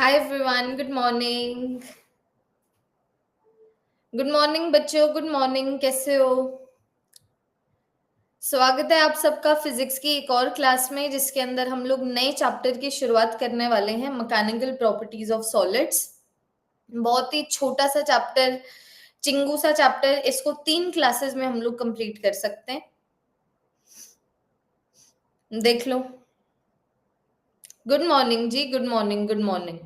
Hi everyone, good morning. Good morning बच्चों, good morning. कैसे हो? स्वागत है आप सबका फिजिक्स की एक और क्लास में, जिसके अंदर हम लोग नए चैप्टर की शुरुआत करने वाले हैं, मैकेनिकल प्रॉपर्टीज ऑफ सॉलिड्स। बहुत ही छोटा सा चैप्टर, चिंगू सा चैप्टर। इसको 3 क्लासेस में हम लोग कंप्लीट कर सकते हैं। देख लो। गुड मॉर्निंग जी, गुड मॉर्निंग, गुड मॉर्निंग।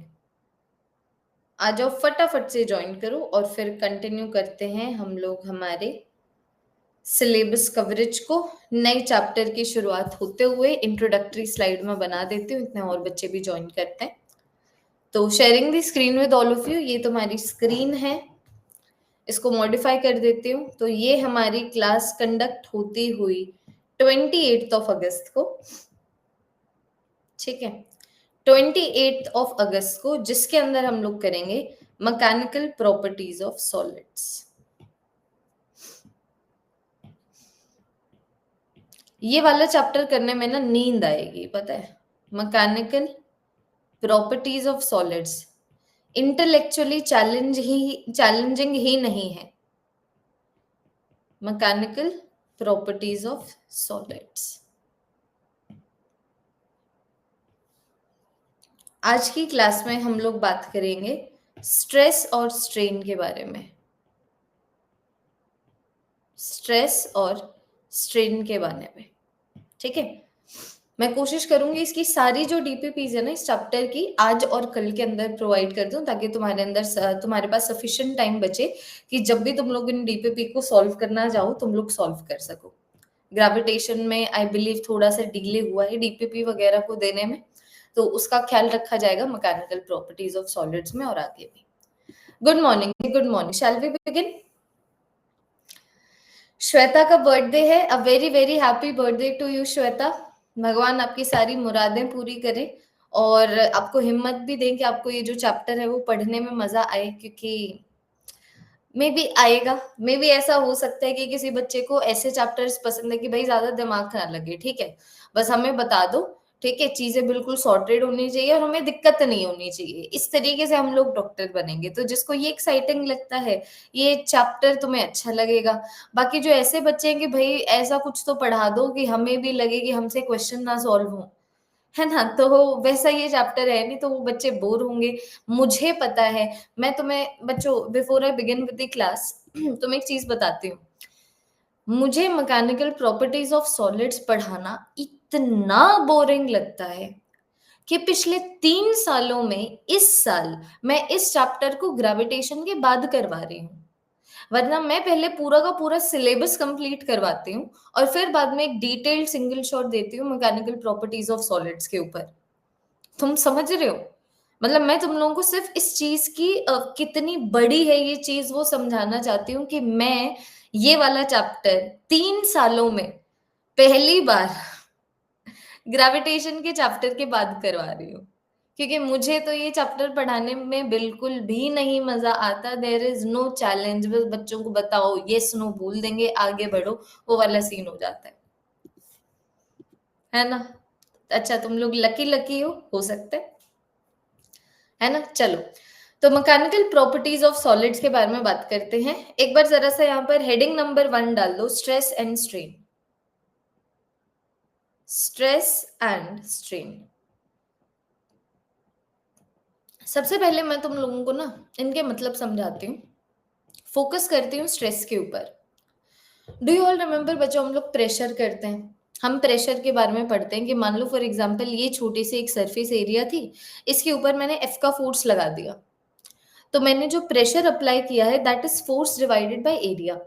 आ जाओ, फटाफट से ज्वाइन करो और फिर कंटिन्यू करते हैं हम लोग हमारे सिलेबस कवरेज को। नए चैप्टर की शुरुआत होते हुए इंट्रोडक्टरी स्लाइड में बना देती हूँ, इतने और बच्चे भी ज्वाइन करते हैं। तो sharing the screen with all of you. ये तुम्हारी स्क्रीन है, इसको मॉडिफाई कर देती हूँ। तो ये हमारी क्लास कंडक्ट होती हुई 28 ऑफ अगस्त को, ठीक है, 28 ऑफ अगस्त को, जिसके अंदर हम लोग करेंगे मैकेनिकल प्रॉपर्टीज ऑफ सॉलिड्स। ये वाला चैप्टर करने में ना नींद आएगी, पता है। Mechanical properties of solids intellectually challenging ही नहीं है। Mechanical properties of solids. आज की क्लास में हम लोग बात करेंगे स्ट्रेस और स्ट्रेन के बारे में। स्ट्रेस और स्ट्रेन के बारे में, ठीक है। मैं कोशिश करूंगी इसकी सारी जो डीपीपीज है ना इस चैप्टर की, आज और कल के अंदर प्रोवाइड कर दूं, ताकि तुम्हारे पास सफिशिएंट टाइम बचे कि जब भी तुम लोग इन डीपीपी को सॉल्व करना चाहो तुम लोग सॉल्व कर सको। ग्रेविटेशन में आई बिलीव थोड़ा सा डिले हुआ है डीपीपी वगैरह को देने में, तो उसका ख्याल रखा जाएगा मैकेनिकल प्रॉपर्टीज ऑफ सॉलिड्स में और आगे भी। Good morning, good morning. Shall we begin? Shweta का बर्थडे है। A very very happy birthday to you Shweta. भगवान आपकी सारी मुरादें पूरी करे और आपको हिम्मत भी दें कि आपको ये जो चैप्टर है वो पढ़ने में मजा आए, क्योंकि मे बी आएगा। मे बी ऐसा हो सकता है कि किसी बच्चे को ऐसे चैप्टर्स पसंद है कि भाई ज्यादा दिमाग ना लगे, ठीक है, बस हमें बता दो, ठीक है, चीजें बिल्कुल सॉर्टेड होनी चाहिए और हमें दिक्कत नहीं होनी चाहिए। इस तरीके से हम लोग डॉक्टर बनेंगे। तो जिसको ये एक्साइटिंग लगता है, ये चैप्टर तुम्हें अच्छा लगेगा। बाकी जो ऐसे बच्चे हैं कि भाई ऐसा कुछ तो पढ़ा दो कि हमें भी लगे कि हमसे क्वेश्चन ना सॉल्व हो, है ना, तो वैसा ये चैप्टर है नहीं, तो वो बच्चे बोर होंगे, मुझे पता है। मैं तुम्हें बच्चों, before I begin with the class, तुम्हें एक चीज बताती हूँ। मुझे मैकेनिकल प्रॉपर्टीज ऑफ सॉलिड्स पढ़ाना इतना बोरिंग लगता है कि पिछले 3 सालों में इस साल मैं इस चैप्टर को ग्रेविटेशन के बाद करवा रही हूँ। वरना मैं पहले पूरा का पूरा सिलेबस कंप्लीट करवाती हूँ और फिर बाद में एक डिटेल्ड सिंगल शॉट देती हूँ मैकेनिकल प्रॉपर्टीज ऑफ सॉलिड्स के ऊपर। तुम समझ रहे हो? मतलब मैं तुम लोगों को सिर्फ इस चीज की कितनी बड़ी है ये चीज वो समझाना चाहती हूँ कि मैं ये वाला चैप्टर 3 सालों में पहली बार ग्रेविटेशन के चैप्टर के बाद करवा रही हूँ, क्योंकि मुझे तो ये चैप्टर पढ़ाने में बिल्कुल भी नहीं मजा आता। देयर इज नो चैलेंज, बस बच्चों को बताओ यस नो बोल देंगे, आगे बढ़ो, वो वाला सीन हो जाता है ना। अच्छा, तुम लोग लकी लकी हो सकता है ना। चलो, तो मैकेनिकल प्रॉपर्टीज ऑफ सॉलिड्स के बारे में बात करते हैं। एक बार जरा सा यहाँ पर हेडिंग नंबर 1 डाल दो, stress and strain. Stress and strain. सबसे पहले मैं तुम लोगों को ना इनके मतलब समझाती हूँ, फोकस करती हूँ स्ट्रेस के ऊपर। डू यू ऑल रिमेम्बर बच्चों, हम लोग प्रेशर करते हैं, हम प्रेशर के बारे में पढ़ते हैं कि मान लो फॉर एग्जांपल ये छोटी सी एक सरफेस एरिया थी, इसके ऊपर मैंने एफ का फोर्स लगा दिया, तो मैंने जो प्रेशर अप्लाई किया है that is force divided by area.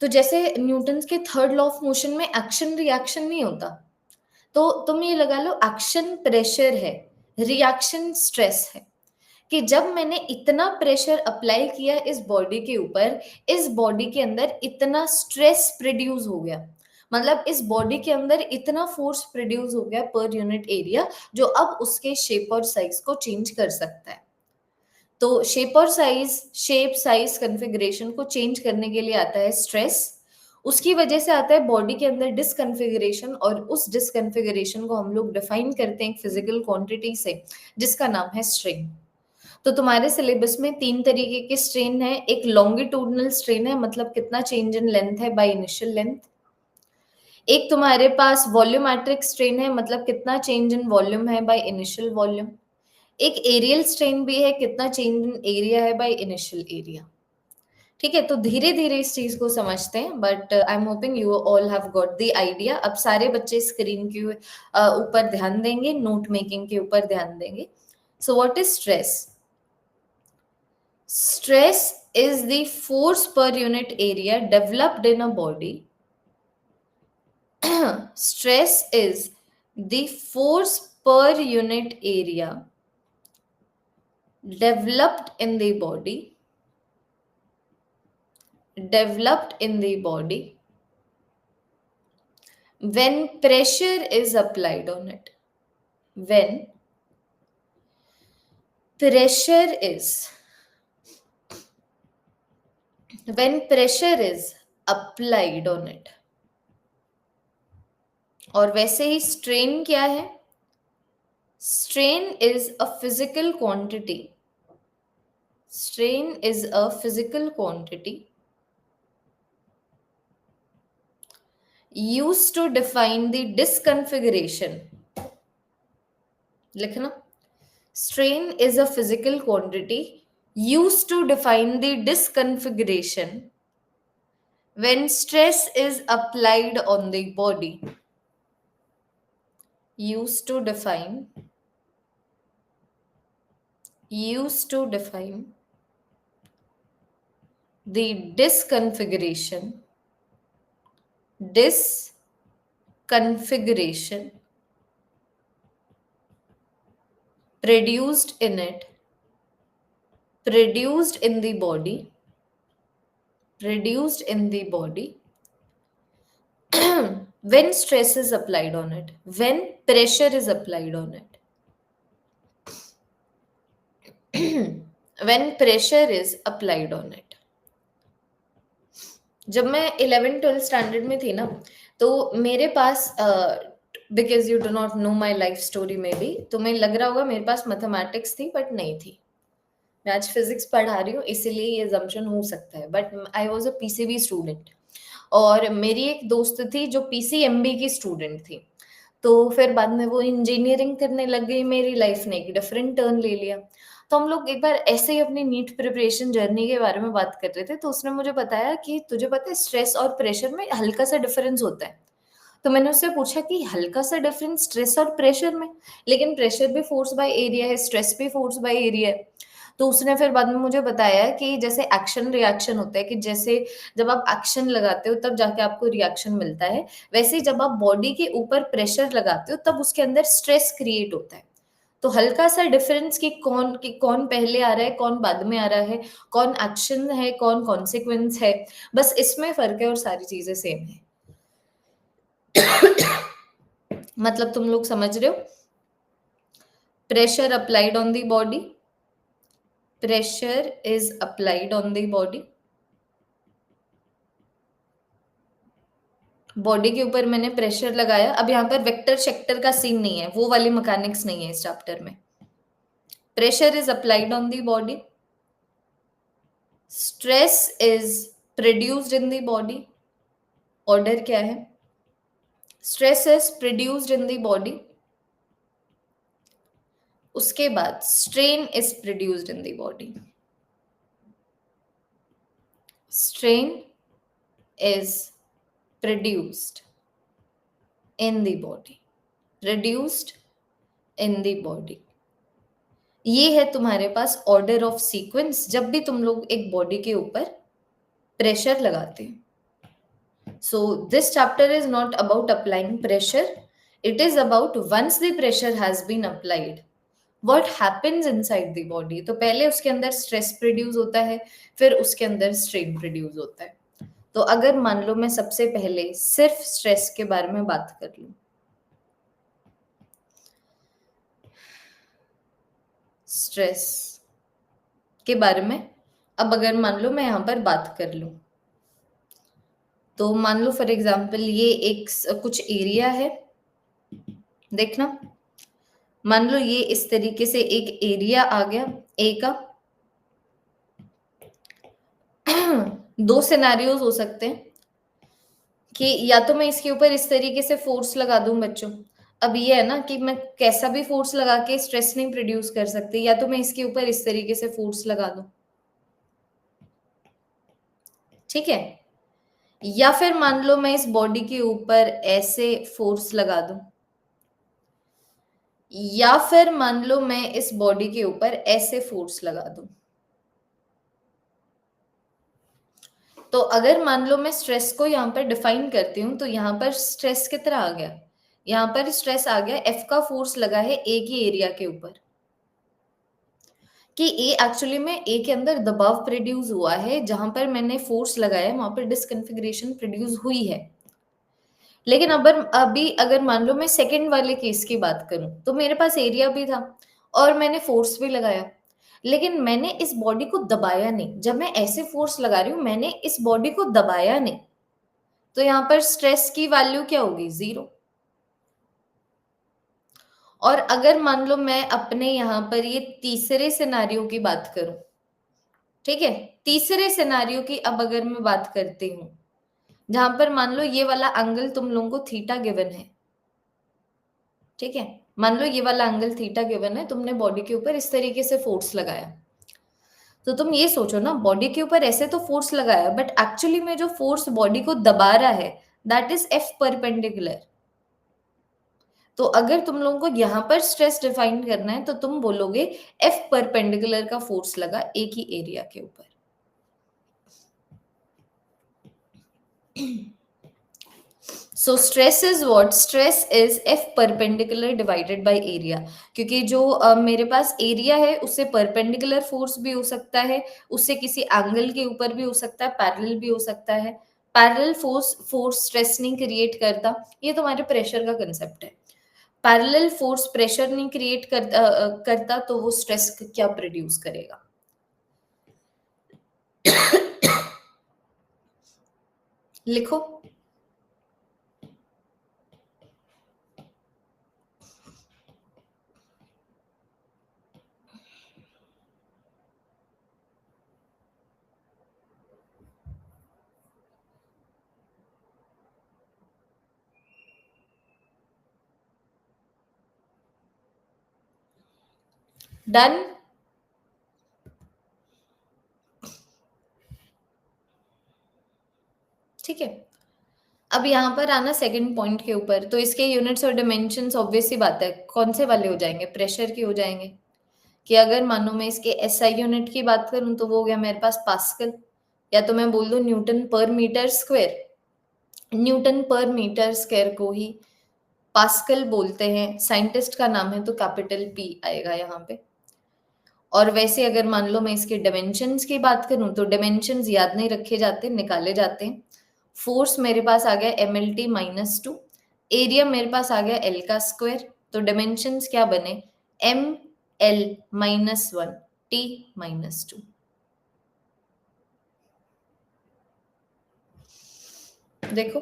तो जैसे न्यूटन के थर्ड लॉ ऑफ मोशन में एक्शन रिएक्शन नहीं होता, तो तुम ये लगा लो एक्शन प्रेशर है, रिएक्शन स्ट्रेस है। कि जब मैंने इतना प्रेशर अप्लाई किया इस बॉडी के ऊपर, इस बॉडी के अंदर इतना स्ट्रेस प्रोड्यूस हो गया, मतलब इस बॉडी के अंदर इतना फोर्स प्रोड्यूस हो गया पर यूनिट एरिया, जो अब उसके शेप और साइज को चेंज कर सकता है। तो शेप और साइज, शेप साइज कॉन्फ़िगरेशन को चेंज करने के लिए आता है स्ट्रेस। उसकी वजह से आता है बॉडी के अंदर डिसकन्फिगरेशन, और उस डिसकन्फिगरेशन को हम लोग डिफाइन करते हैं एक फिजिकल क्वांटिटी से जिसका नाम है स्ट्रेन। तो तुम्हारे सिलेबस में 3 तरीके के स्ट्रेन है। एक लॉन्गिट्यूडनल स्ट्रेन है, मतलब कितना चेंज इन लेंथ है बाय इनिशियल लेंथ। एक तुम्हारे पास वॉल्यूमेट्रिक स्ट्रेन है, मतलब कितना चेंज इन वॉल्यूम है बाय इनिशियल वॉल्यूम। एक एरियल स्ट्रेन भी है, कितना चेंज इन एरिया है बाय इनिशियल एरिया। ठीक है, तो धीरे धीरे इस चीज को समझते हैं, but I am hoping you all have got the idea. अब सारे बच्चे स्क्रीन के ऊपर ध्यान देंगे, नोट मेकिंग के ऊपर ध्यान देंगे। So what is stress? Stress is the force per unit area developed in a body. Stress is the force per unit area developed in the body, developed in the body when pressure is applied on it. When pressure is applied on it. और वैसे ही strain क्या है? Strain is a physical quantity. Strain is a physical quantity used to define the disconfiguration. लिखना. Strain is a physical quantity used to define the disconfiguration when stress is applied on the body. Used to define the disconfiguration produced in the body when stress is applied on it, when pressure is applied on it. When pressure is applied on it. जब मैं 11th-12th standard में थी ना, तो मेरे पास because you do not know my life story में भी, तुम्हें लग रहा होगा मेरे पास मैथमेटिक्स थी, बट नहीं थी। मैं आज फिजिक्स पढ़ा रही हूँ, इसीलिए ये जम्पशन हो सकता है, but I was a PCB student. और मेरी एक दोस्त थी जो पीसीएमबी की स्टूडेंट थी, तो फिर बाद में वो इंजीनियरिंग करने लग गई। मेरी लाइफ ने एक डिफरेंट टर्न ले लिया। तो हम लोग एक बार ऐसे ही अपनी नीट प्रिपरेशन जर्नी के बारे में बात कर रहे थे, तो उसने मुझे बताया कि तुझे पता है स्ट्रेस और प्रेशर में हल्का सा डिफरेंस होता है। तो मैंने उससे पूछा कि हल्का सा डिफरेंस स्ट्रेस और प्रेशर में, लेकिन प्रेशर भी फोर्स बाय एरिया है, स्ट्रेस भी फोर्स बाय एरिया है। तो उसने फिर बाद में मुझे बताया कि जैसे एक्शन रिएक्शन होता है, कि जैसे जब आप एक्शन लगाते हो तब जाके आपको रिएक्शन मिलता है, वैसे ही जब आप बॉडी के ऊपर प्रेशर लगाते हो तब उसके अंदर स्ट्रेस क्रिएट होता है। तो हल्का सा डिफरेंस कि कौन पहले आ रहा है, कौन बाद में आ रहा है, कौन एक्शन है, कौन कॉन्सिक्वेंस है, बस इसमें फर्क है और सारी चीजें सेम है। मतलब तुम लोग समझ रहे हो? Pressure applied on the body, pressure is applied on the body, body के ऊपर मैंने प्रेशर लगाया। अब यहाँ पर वेक्टर शेक्टर का सीन नहीं है, वो वाली मैकेनिक्स नहीं है इस चैप्टर में। Pressure is applied on the body, stress is produced in the body. Order क्या है? Stress is produced in the body, उसके बाद strain is produced in the body. Strain is produced in the body, produced in the body. ये है तुम्हारे पास order of sequence जब भी तुम लोग एक बॉडी के ऊपर प्रेशर लगाते हैं। So this chapter is not about applying pressure. It is about once the pressure has been applied, what happens inside the body. तो पहले उसके अंदर स्ट्रेस प्रोड्यूस होता है, फिर उसके अंदर स्ट्रेन प्रोड्यूस होता है। तो अगर मान लो मैं सबसे पहले सिर्फ स्ट्रेस के बारे में बात कर लूं, स्ट्रेस के बारे में, अब अगर मान लो मैं यहां पर बात कर लूं, तो मान लो फॉर एग्जांपल ये एक कुछ एरिया है, देखना, मान लो ये इस तरीके से एक एरिया आ गया ए का। दो सिनेरियोज हो सकते हैं कि या तो मैं इसके ऊपर इस तरीके से फोर्स लगा दूं बच्चों। अब ये है ना कि मैं कैसा भी फोर्स लगा के स्ट्रेस नहीं प्रोड्यूस कर सकती, या तो मैं इसके ऊपर इस तरीके से फोर्स लगा दूं, ठीक है, या फिर मान लो मैं इस बॉडी के ऊपर ऐसे फोर्स लगा दूं, या फिर मान लो मैं इस बॉडी के ऊपर ऐसे फोर्स लगा दूं। तो अगर मान लो मैं स्ट्रेस को यहाँ पर डिफाइन करती हूँ, तो यहाँ पर स्ट्रेस कितना आ गया, यहाँ पर स्ट्रेस आ गया एफ का फोर्स लगा है ए की एरिया के ऊपर, कि ए एक्चुअली में ए के अंदर दबाव प्रोड्यूस हुआ है, जहां पर मैंने फोर्स लगाया वहां पर डिसकन्फिग्रेशन प्रोड्यूस हुई है। लेकिन अब अभी अगर मान लो मैं सेकंड वाले केस की बात करूं, तो मेरे पास एरिया भी था और मैंने फोर्स भी लगाया, लेकिन मैंने इस बॉडी को दबाया नहीं। जब मैं ऐसे फोर्स लगा रही हूं, मैंने इस बॉडी को दबाया नहीं, तो यहाँ पर स्ट्रेस की वैल्यू क्या होगी, 0। और अगर मान लो मैं अपने यहाँ पर ये तीसरे सिनारियो की बात करूं, ठीक है, तीसरे सिनारियो की अब अगर मैं बात करती हूँ, जहां पर मान लो ये वाला एंगल तुम लोगों को थीटा गिवन है, ठीक है, मान लो ये वाला एंगल थीटा गिवन है, तुमने बॉडी के ऊपर इस तरीके से फोर्स लगाया, तो तुम ये सोचो ना, बॉडी के ऊपर ऐसे तो फोर्स लगाया, बट एक्चुअली में जो फोर्स बॉडी को दबा रहा है दैट इज एफ परपेंडिकुलर। तो अगर तुम लोगों को यहाँ पर स्ट्रेस डिफाइन करना है, तो तुम बोलोगे एफ परपेंडिकुलर का फोर्स लगा एक ही एरिया के ऊपर। So stress is what, stress is F perpendicular divided by area, क्योंकि जो मेरे पास एरिया है उससे परपेंडिकुलर फोर्स भी हो सकता है, उससे किसी एंगल के ऊपर भी हो सकता है, पैरेलल भी हो सकता है। पैरेलल फोर्स फोर्स स्ट्रेस नहीं क्रिएट करता, ये तुम्हारे प्रेशर का कंसेप्ट है। पैरेलल फोर्स प्रेशर नहीं क्रिएट करता, तो वो स्ट्रेस क्या प्रोड्यूस करेगा। लिखो। डन। ठीक है, अब यहाँ पर आना सेकंड पॉइंट के ऊपर। तो इसके यूनिट्स और डायमेंशंस ऑब्वियस सी बात है, कौन से वाले हो जाएंगे, प्रेशर के हो जाएंगे। कि अगर मानो मैं इसके एसआई यूनिट की बात करूं, तो वो हो गया मेरे पास पास्कल, या तो मैं बोल दूं न्यूटन पर मीटर स्क्वायर। न्यूटन पर मीटर स्क्वायर को ही पास्कल बोलते हैं, साइंटिस्ट का नाम है तो कैपिटल पी आएगा यहाँ पे। और वैसे अगर मान लो मैं इसके डायमेंशंस की बात करूं, तो डायमेंशंस याद नहीं रखे जाते, निकाले जाते हैं। फोर्स मेरे पास आ गया mlt-2, एरिया मेरे पास आ गया एल का स्क्वायर, तो डायमेंशंस क्या बने, ml-1 t-2। देखो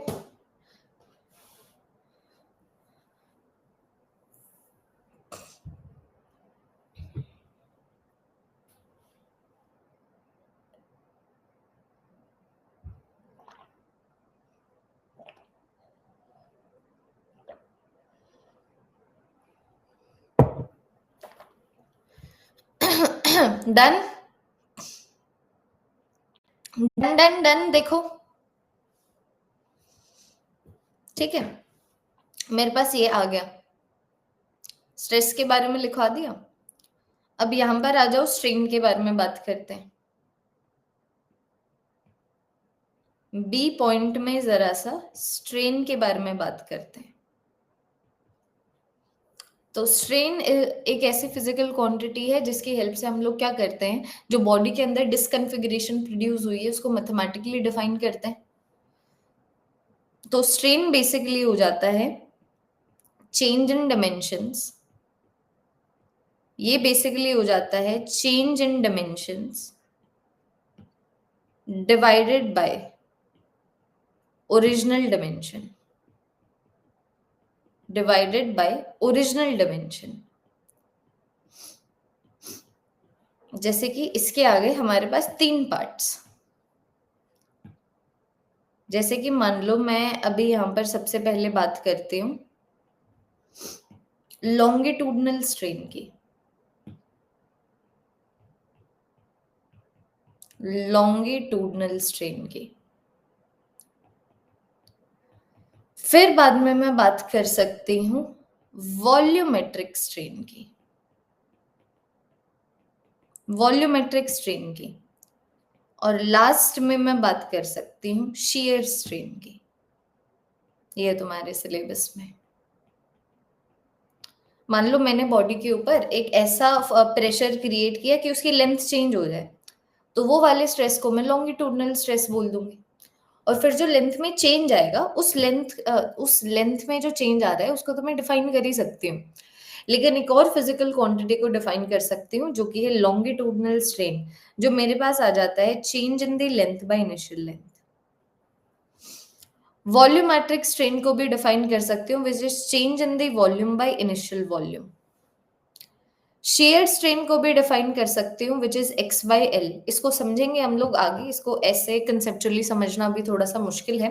डन डन डन डन। देखो ठीक है, मेरे पास ये आ गया, स्ट्रेस के बारे में लिखवा दिया। अब यहां पर आ जाओ, स्ट्रेन के बारे में बात करते हैं। बी पॉइंट में जरा सा स्ट्रेन के बारे में बात करते हैं। तो स्ट्रेन एक ऐसी फिजिकल क्वांटिटी है जिसकी हेल्प से हम लोग क्या करते हैं, जो बॉडी के अंदर डिसकन्फिग्रेशन प्रोड्यूस हुई है उसको मैथमेटिकली डिफाइन करते हैं। तो स्ट्रेन बेसिकली हो जाता है चेंज इन डायमेंशंस, ये बेसिकली हो जाता है change in dimensions divided by original dimension divided by original dimension. जैसे कि इसके आगे हमारे पास 3 पार्ट्स। जैसे कि मान लो मैं अभी यहां पर सबसे पहले बात करती हूं लॉन्गिट्यूडनल स्ट्रेन की। लॉन्गिट्यूडनल स्ट्रेन की फिर बाद में मैं बात कर सकती हूं वॉल्यूमेट्रिक स्ट्रेन की। वॉल्यूमेट्रिक स्ट्रेन की और लास्ट में मैं बात कर सकती हूं शियर स्ट्रेन की। ये तुम्हारे सिलेबस में। मान लो मैंने बॉडी के ऊपर एक ऐसा प्रेशर क्रिएट किया कि उसकी लेंथ चेंज हो जाए, तो वो वाले स्ट्रेस को मैं लॉन्गिट्यूडनल स्ट्रेस बोल दूंगी। और फिर जो लेंथ में चेंज आएगा उस लेंथ में जो चेंज आ रहा है उसको तो मैं डिफाइन कर ही सकती हूँ, लेकिन एक और फिजिकल क्वांटिटी को डिफाइन कर सकती हूँ जो कि है लॉन्गिट्यूडनल स्ट्रेन, जो मेरे पास आ जाता है change in the length by initial length. Volumetric strain को भी डिफाइन कर सकती हूँ which is change in the volume by initial volume. Shear strain को भी डिफाइन कर सकती हूँ which is x by L. इसको समझेंगे हम लोग आगे, इसको ऐसे कंसेप्चुअली समझना भी थोड़ा सा मुश्किल है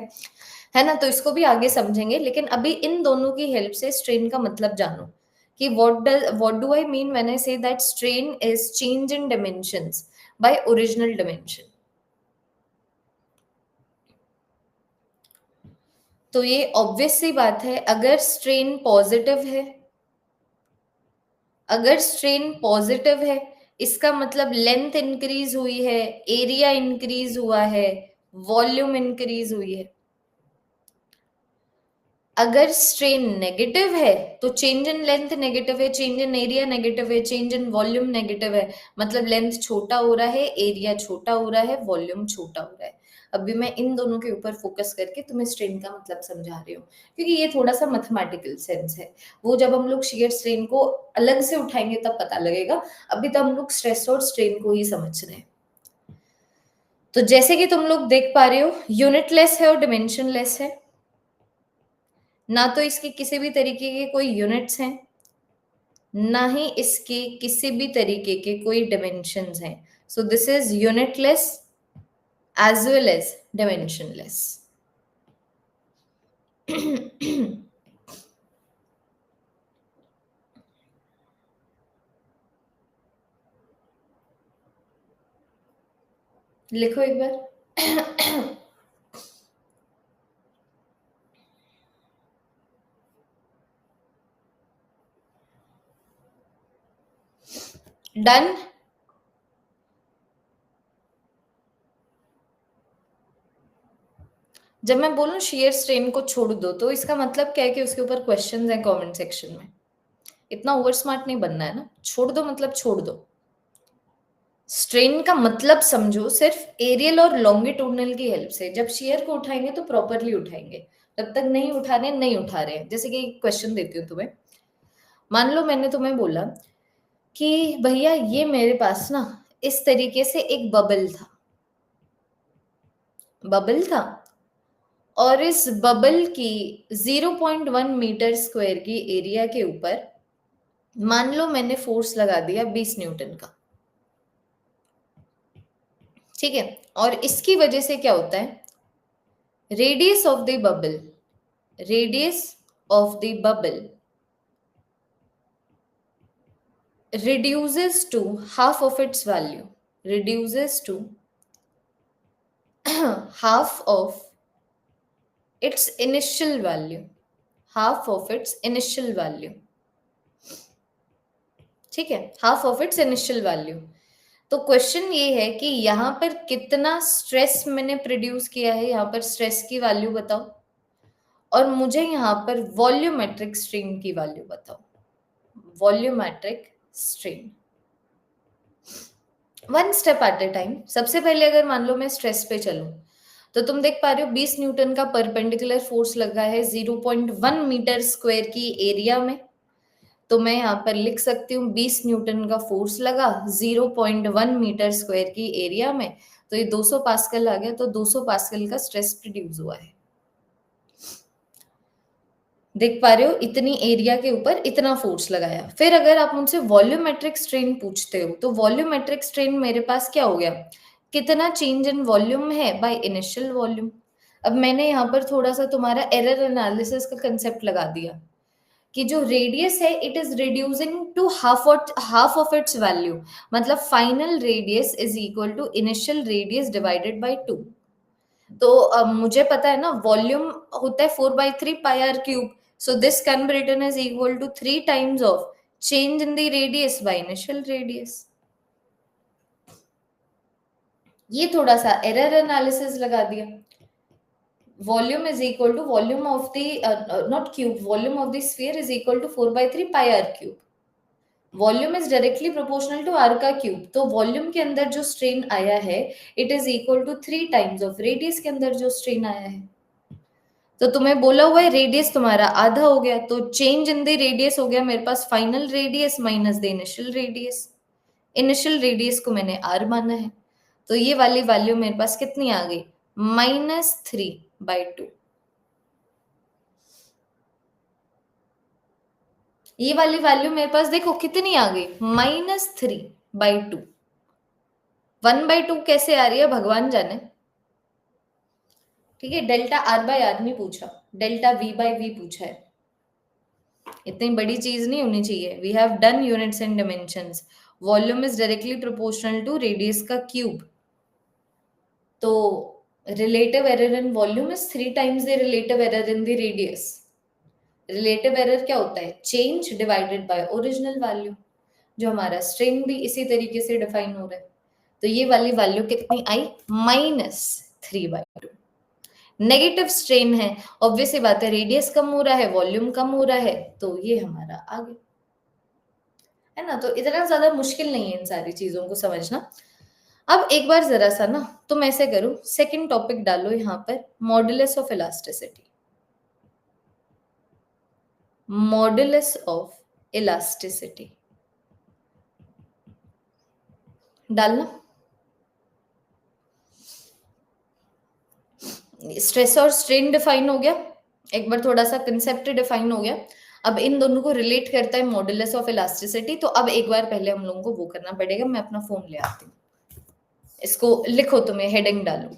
ना, तो इसको भी आगे समझेंगे। लेकिन अभी इन दोनों की हेल्प से स्ट्रेन का मतलब जानो कि what do I mean when I say that strain is change in dimensions by original dimension. तो ये ऑब्वियस सी बात है, अगर स्ट्रेन पॉजिटिव है, अगर स्ट्रेन पॉजिटिव है इसका मतलब लेंथ इंक्रीज हुई है, एरिया इंक्रीज हुआ है, वॉल्यूम इंक्रीज हुई है। अगर स्ट्रेन नेगेटिव है तो चेंज इन लेंथ नेगेटिव है, चेंज इन एरिया नेगेटिव है, चेंज इन वॉल्यूम नेगेटिव है। मतलब लेंथ छोटा हो रहा है, एरिया छोटा हो रहा है, वॉल्यूम छोटा हो रहा है। अभी मैं इन दोनों के ऊपर फोकस करके तुम्हें स्ट्रेन का मतलब समझा रही हूँ, क्योंकि ये थोड़ा सा मैथमेटिकल सेंस है। वो जब हम लोग शियर स्ट्रेन को अलग से उठाएंगे तब पता लगेगा। अभी तो हम लोग स्ट्रेस और स्ट्रेन को ही समझ रहे हैं। तो जैसे कि तुम लोग देख पा रहे हो, यूनिटलेस है और डिमेंशनलेस है। ना तो इसके किसी भी तरीके के कोई यूनिट्स हैं, ना ही इसके किसी भी तरीके के कोई डिमेंशंस हैं। So this is unitless as well as dimensionless. लिखो एक बार। डन। जब मैं बोलूं शेयर स्ट्रेन को छोड़ दो तो इसका मतलब क्या है कि उसके ऊपर क्वेश्चंस हैं कमेंट सेक्शन में। इतना ओवर स्मार्ट नहीं बनना है ना, छोड़ दो मतलब छोड़ दो। स्ट्रेन का मतलब समझो सिर्फ एरियल और लॉन्गिट्यूडनल की हेल्प से। जब शेयर को उठाएंगे तो प्रॉपरली उठाएंगे, तब तक नहीं उठा रहे नहीं उठा रहे। जैसे कि क्वेश्चन देती हूँ तुम्हें, मान लो मैंने तुम्हें बोला कि भैया ये मेरे पास ना इस तरीके से एक बबल था, बबल था, और इस बबल की 0.1 मीटर स्क्वायर की एरिया के ऊपर मान लो मैंने फोर्स लगा दिया 20 न्यूटन का। ठीक है, और इसकी वजह से क्या होता है, radius of the bubble, radius of the bubble reduces to half of its value, reduces to half of its initial value, half of its initial value। ठीक है, half of its initial value। तो question ये है कि यहाँ पर कितना stress मैंने प्रोड्यूस किया है, यहाँ पर स्ट्रेस की वैल्यू बताओ, और मुझे यहाँ पर वॉल्यूमेट्रिक स्ट्रेन की वैल्यू बताओ। Volumetric strain, one step at A time. सबसे पहले अगर मान लो मैं स्ट्रेस पे चलूं, तो तुम देख पा रहे हो 20 न्यूटन का परपेंडिकुलर फोर्स लगा है 0.1 मीटर स्क्वायर की एरिया में। तो मैं यहाँ पर लिख सकती हूँ 20 न्यूटन का फोर्स लगा 0.1 मीटर स्क्वायर की एरिया में, तो ये 200 पास्कल आ गया। तो 200 पास्कल का स्ट्रेस प्रोड्यूस हुआ है। देख पा रहे हो, इतनी एरिया के ऊपर इतना फोर्स लगाया। फिर अगर आप मुझसे वॉल्यूमेट्रिक स्ट्रेन पूछते हो, तो वॉल्यूमेट्रिक स्ट्रेन मेरे पास क्या हो गया, कितना चेंज इन वॉल्यूम है बाय इनिशियल वॉल्यूम। अब मैंने यहाँ पर थोड़ा सा तुम्हारा एरर एनालिसिस का कंसेप्ट लगा दिया कि जो रेडियस है it is reducing to half of its value, मतलब final radius is equal to initial radius divided by 2। तो मुझे पता है ना, वॉल्यूम होता है 4/3 πr cube, so this can be written is equal to 3 times of change in the radius by initial radius. ये थोड़ा सा एरर एनालिसिस लगा दिया। volume is equal to volume of the not cube, volume of the sphere is equal to 4/3 πr cube। Volume is directly proportional to R का cube, तो volume के अंदर जो स्ट्रेन आया है it is equal to 3 times of radius के अंदर जो स्ट्रेन आया है। तो तुम्हें बोला हुआ है रेडियस तुम्हारा आधा हो गया, तो चेंज इन द रेडियस हो गया मेरे पास final radius minus the initial radius. Initial radius को मैंने आर माना है, तो ये वाली वैल्यू मेरे पास कितनी आ गई, -3/2। ये वाली वैल्यू मेरे पास देखो कितनी आ गई, -3/2। 1/2 कैसे आ रही है भगवान जाने। ठीक है, डेल्टा आर बाय आर नहीं पूछा, डेल्टा वी बाय वी पूछा है। इतनी बड़ी चीज नहीं होनी चाहिए। We have done units and dimensions. Volume is directly proportional to radius का क्यूब, तो relative error in volume is 3 times the relative error in the radius. Relative error क्या होता है, change divided by original value, जो हमारा strain भी इसी तरीके से डिफाइन हो रहा है। तो ये वाली वैल्यू कितनी आई, -3/2। नेगेटिव स्ट्रेन है, ऑब्वियस सी बात है, रेडियस कम हो रहा है, वॉल्यूम कम हो रहा है, तो ये हमारा आ गया, है ना। तो इतना ज्यादा मुश्किल नहीं है इन सारी चीजों को समझना। अब एक बार जरा सा ना तुम ऐसे करो, सेकंड टॉपिक डालो यहाँ पर, modulus of elasticity. Modulus of elasticity डालना। स्ट्रेस और स्ट्रेन डिफाइन हो गया, एक बार थोड़ा सा कंसेप्ट डिफाइन हो गया। अब इन दोनों को रिलेट करता है मॉडुलस ऑफ इलास्टिसिटी। तो अब एक बार पहले हम लोगों को वो करना पड़ेगा, मैं अपना फोन ले आती हूँ, इसको लिखो, तुम्हें हेडिंग डालो।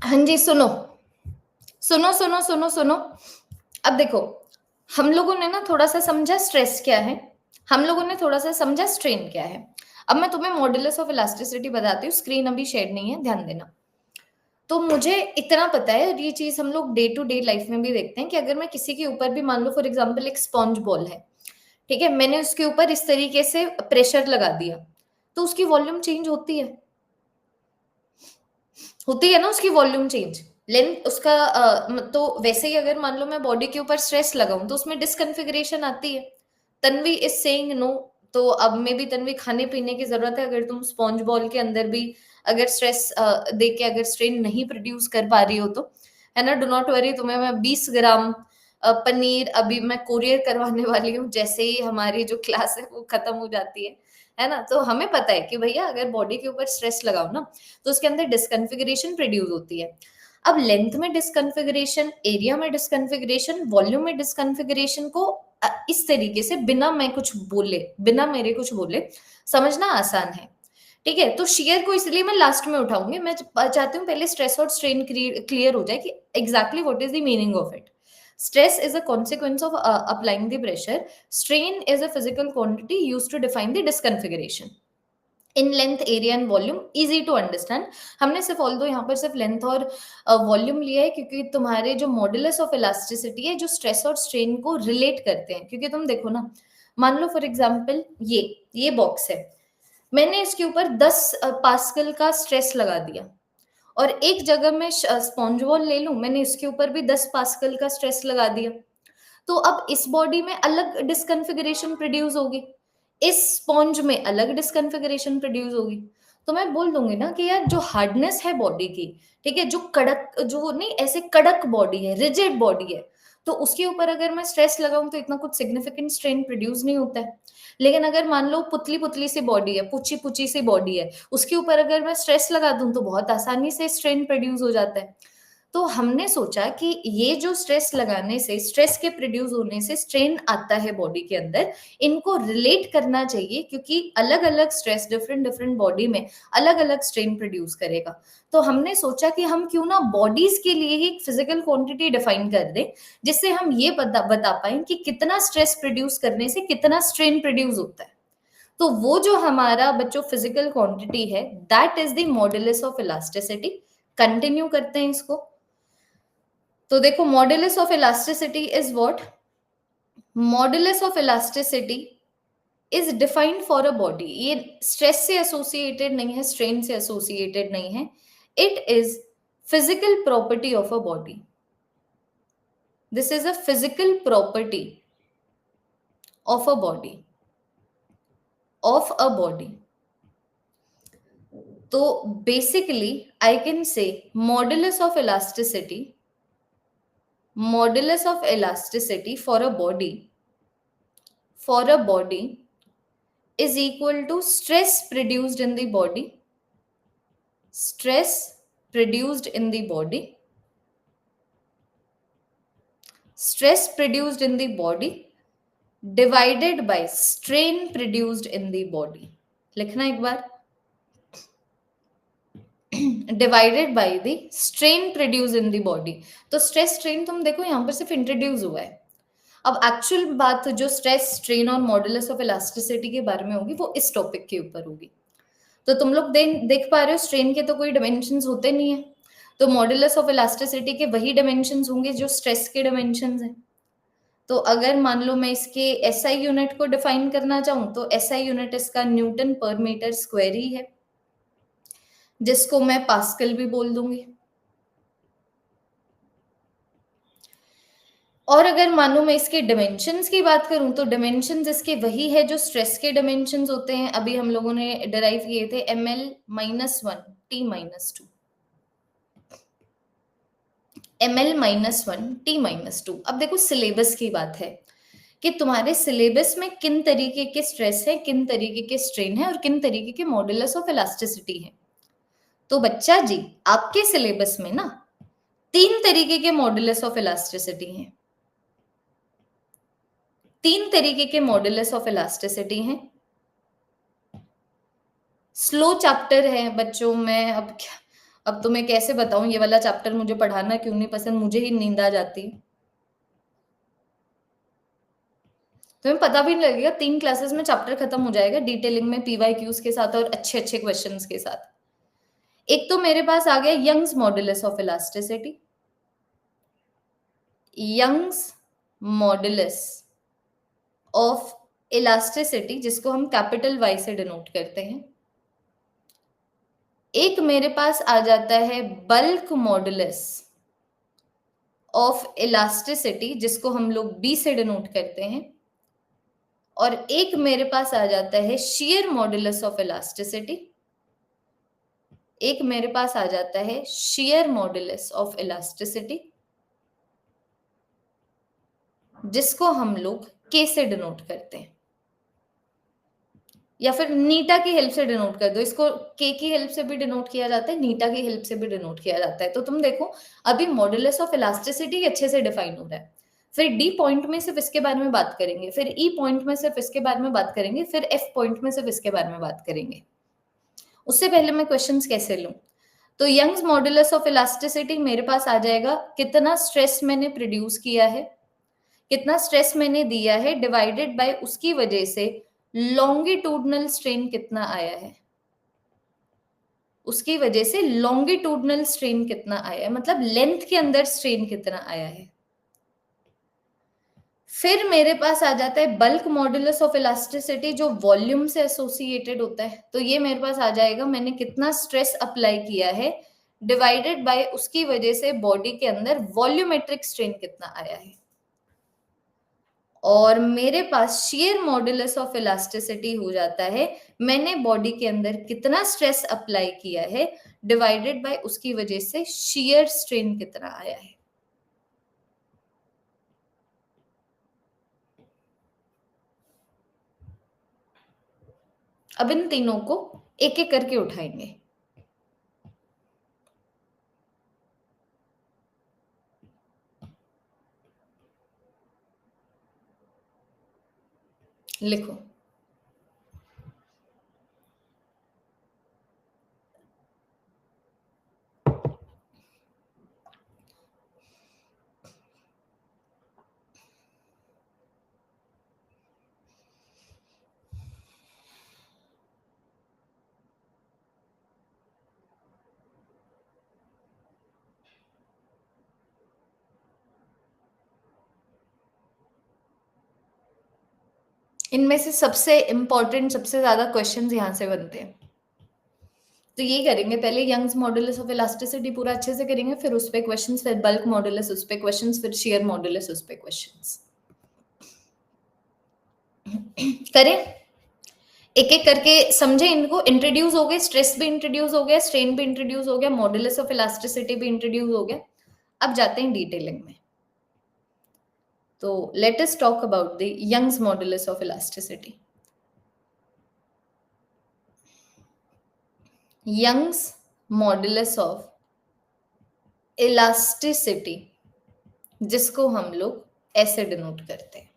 हाँ जी, सुनो सुनो सुनो सुनो सुनो। अब देखो, हम लोगों ने ना थोड़ा सा समझा स्ट्रेस क्या है, हम लोगों ने थोड़ा सा समझा स्ट्रेन क्या है। अब मैं तुम्हें मॉडुलस ऑफ इलास्टिसिटी बताती हूँ, स्क्रीन अभी शेयर नहीं है, ध्यान देना। तो मुझे इतना पता है, और ये चीज हम लोग डे टू डे लाइफ में भी देखते हैं, कि अगर मैं किसी के ऊपर भी, मान लो फॉर एग्जाम्पल एक स्पॉन्ज बॉल है, ठीक है, मैंने उसके ऊपर इस तरीके से प्रेशर लगा दिया, तो उसकी वॉल्यूम चेंज होती है ना, उसकी वॉल्यूम चेंज, लेंथ उसका तो वैसे ही अगर मान लो मैं बॉडी के ऊपर स्ट्रेस लगाऊं तो उसमें डिसकन्फिगरेशन आती है। तन्वी इज सेइंग नो, तो अब में भी तन्वी खाने पीने की जरूरत है, अगर तुम स्पॉन्ज बॉल के अंदर भी अगर स्ट्रेस दे के अगर स्ट्रेन नहीं प्रोड्यूस कर पा रही हो तो, है ना, डू नॉट वरी, तुम्हें मैं 20 ग्राम पनीर अभी मैं कुरियर करवाने वाली हूँ, जैसे ही हमारी जो क्लास है वो खत्म हो जाती है ना। तो हमें पता है कि भैया अगर बॉडी के ऊपर स्ट्रेस लगाओ ना तो उसके अंदर डिसकन्फिगरेशन प्रोड्यूस होती है। अब लेंथ में डिसकन्फिगरेशन, एरिया में डिसकन्फिगरेशन, वॉल्यूम में डिसकन्फिगरेशन को इस तरीके से बिना मैं कुछ बोले, बिना मेरे कुछ बोले समझना आसान है। ठीक है, तो शेयर को इसलिए मैं लास्ट में उठाऊंगी, मैं चाहती हूँ पहले स्ट्रेस और स्ट्रेन क्लियर हो जाए कि exactly what is the meaning of it. Stress is a consequence of applying the pressure. Strain is a physical quantity used to define the disconfiguration in length, area and volume, easy to understand. हमने सिर्फ all दो यहाँ पर सिर्फ length और volume लिया है, क्योंकि तुम्हारे जो मॉडुलस ऑफ इलास्टिसिटी है, जो स्ट्रेस और स्ट्रेन को रिलेट करते हैं, क्योंकि तुम देखो ना, मान लो फॉर एग्जाम्पल ये बॉक्स है, मैंने इसके ऊपर 10 पास्कल का स्ट्रेस लगा दिया, और एक जगह मैं स्पॉन्ज बॉल ले लूं, मैंने इसके ऊपर भी 10 पास्कल का स्ट्रेस लगा दिया, तो अब इस बॉडी में अलग डिसकन्फिगरेशन प्रोड्यूस होगी, इस स्पॉन्ज में अलग डिसकन्फिगरेशन प्रोड्यूस होगी। तो मैं बोल दूंगी ना कि यार जो हार्डनेस है बॉडी की, ठीक है, जो कड़क, जो नहीं ऐसे कड़क बॉडी है, रिजिड बॉडी है, तो उसके ऊपर अगर मैं स्ट्रेस लगाऊं तो इतना कुछ सिग्निफिकेंट स्ट्रेन प्रोड्यूस नहीं होता है। लेकिन अगर मान लो पुतली पुतली सी बॉडी है, पुची पुची सी बॉडी है, उसके ऊपर अगर मैं स्ट्रेस लगा दूं तो बहुत आसानी से स्ट्रेन प्रोड्यूस हो जाता है। तो हमने सोचा कि ये जो स्ट्रेस लगाने से, स्ट्रेस के प्रोड्यूस होने से स्ट्रेन आता है बॉडी के अंदर, इनको रिलेट करना चाहिए, क्योंकि अलग अलग स्ट्रेस डिफरेंट डिफरेंट बॉडी में अलग अलग स्ट्रेन प्रोड्यूस करेगा। तो हमने सोचा कि हम क्यों ना बॉडीज के लिए ही एक फिजिकल क्वांटिटी डिफाइन कर दें, जिससे हम ये बता पाए कि कितना स्ट्रेस प्रोड्यूस करने से कितना स्ट्रेन प्रोड्यूस होता है। तो वो जो हमारा बच्चों फिजिकल क्वांटिटी है, that is the modulus of elasticity. Continue करते हैं इसको। तो देखो, modulus of elasticity is what? Modulus of elasticity is defined for a body. ये स्ट्रेस से एसोसिएटेड नहीं है, स्ट्रेन से एसोसिएटेड नहीं है, it is physical property of a body. This is a physical property of a body, of a body. तो basically I can say modulus of elasticity, modulus of elasticity for a body is equal to stress produced in the body, stress produced in the body, stress produced in the body divided by strain produced in the body। लिखना एक बार, divided by the strain produce in the body. तो stress strain तुम देखो यहाँ पर सिर्फ introduce हुआ है, अब एक्चुअल बात जो स्ट्रेस, स्ट्रेन और मॉडुलस ऑफ इलास्टिसिटी के बारे में होगी वो इस टॉपिक के ऊपर होगी। तो तुम लोग देख पा रहे हो, स्ट्रेन के तो कोई डायमेंशंस होते नहीं है, तो मॉडुलस ऑफ इलास्टिसिटी के वही डायमेंशंस होंगे जो स्ट्रेस के डायमेंशंस हैं। तो अगर मान लो मैं इसके एसआई यूनिट को डिफाइन करना चाहूँ तो एसआई यूनिट इसका न्यूटन पर मीटर स्क्वायर ही है, जिसको मैं पास्कल भी बोल दूंगी। और अगर मानो मैं इसके डायमेंशंस की बात करूं तो डायमेंशंस इसके वही है जो स्ट्रेस के डायमेंशंस होते हैं, अभी हम लोगों ने डिराइव किए थे, ml-1 t-2, ml-1 t-2। अब देखो सिलेबस की बात है कि तुम्हारे सिलेबस में किन तरीके के स्ट्रेस है, किन तरीके के स्ट्रेन है, और किन तरीके के मॉडुलस ऑफ इलास्टिसिटी है। तो बच्चा जी, आपके सिलेबस में ना 3 तरीके के मॉडुलस ऑफ इलास्टिसिटी हैं, 3 तरीके के मॉडुलस ऑफ इलास्टिसिटी हैं। स्लो चैप्टर है बच्चों, मैं अब क्या अब तो मैं कैसे बताऊं, ये वाला चैप्टर मुझे पढ़ाना क्यों नहीं पसंद, मुझे ही नींद आ जाती है। तुम्हें पता भी नहीं लगेगा, 3 क्लासेस में चैप्टर खत्म हो जाएगा डिटेलिंग में, पीवाईक्यूज के साथ और अच्छे अच्छे क्वेश्चंस के साथ। एक तो मेरे पास आ गया Young's modulus of elasticity. Young's modulus of elasticity, जिसको हम कैपिटल वाई से डिनोट करते हैं। एक मेरे पास आ जाता है बल्क मॉडुलस ऑफ इलास्टिसिटी, जिसको हम लोग बी से डिनोट करते हैं। और एक मेरे पास आ जाता है शियर मॉडुलस ऑफ इलास्टिसिटी। एक मेरे पास आ जाता है शियर मॉडुलस ऑफ इलास्टिसिटी, जिसको हम लोग के से डिनोट करते हैं, या फिर नीटा की हेल्प से डिनोट कर दो इसको। के की हेल्प से भी डिनोट किया जाता है, नीटा की हेल्प से भी डिनोट किया जाता है। तो तुम देखो अभी मॉडुलस ऑफ इलास्टिसिटी अच्छे से डिफाइन हो रहा है, फिर डी पॉइंट में सिर्फ इसके बारे में बात करेंगे, फिर ई पॉइंट में सिर्फ इसके बारे में बात करेंगे, फिर एफ पॉइंट में सिर्फ इसके बारे में बात करेंगे। उससे पहले मैं क्वेश्चंस कैसे लूं, तो यंग्स मॉडुलस ऑफ इलास्टिसिटी मेरे पास आ जाएगा कितना स्ट्रेस मैंने प्रोड्यूस किया है, कितना स्ट्रेस मैंने दिया है, डिवाइडेड बाय उसकी वजह से लॉन्गिट्यूडनल स्ट्रेन कितना आया है, उसकी वजह से लॉन्गिट्यूडनल स्ट्रेन कितना आया है, मतलब लेंथ के अंदर स्ट्रेन कितना आया है। फिर मेरे पास आ जाता है बल्क मॉडुलस ऑफ इलास्टिसिटी, जो वॉल्यूम से एसोसिएटेड होता है। तो ये मेरे पास आ जाएगा मैंने कितना स्ट्रेस अप्लाई किया है, डिवाइडेड बाय उसकी वजह से बॉडी के अंदर वॉल्यूमेट्रिक स्ट्रेन कितना आया है। और मेरे पास शियर मॉडुलस ऑफ इलास्टिसिटी हो जाता है मैंने बॉडी के अंदर कितना स्ट्रेस अप्लाई किया है, डिवाइडेड बाय उसकी वजह से शियर स्ट्रेन कितना आया है। अब इन तीनों को एक एक करके उठाएंगे। लिखो। इनमें से सबसे इंपॉर्टेंट, सबसे ज्यादा क्वेश्चंस यहां से बनते हैं। तो ये करेंगे, पहले यंग्स मॉडुलस ऑफ इलास्टिसिटी पूरा अच्छे से करेंगे, फिर उस पे क्वेश्चंस, फिर बल्क मॉडुलस उस पे क्वेश्चंस, फिर शियर मॉडुलस उस पे क्वेश्चंस। करें एक एक करके, समझे इनको। इंट्रोड्यूस हो गए, स्ट्रेस भी इंट्रोड्यूस हो गया, स्ट्रेन भी इंट्रोड्यूस हो गया, मॉडुलस ऑफ इलास्टिसिटी भी इंट्रोड्यूस हो गया। अब जाते हैं डिटेलिंग में। तो let us talk about the Young's modulus of elasticity. Young's modulus of elasticity, जिसको हम लोग ऐसे डिनोट करते हैं,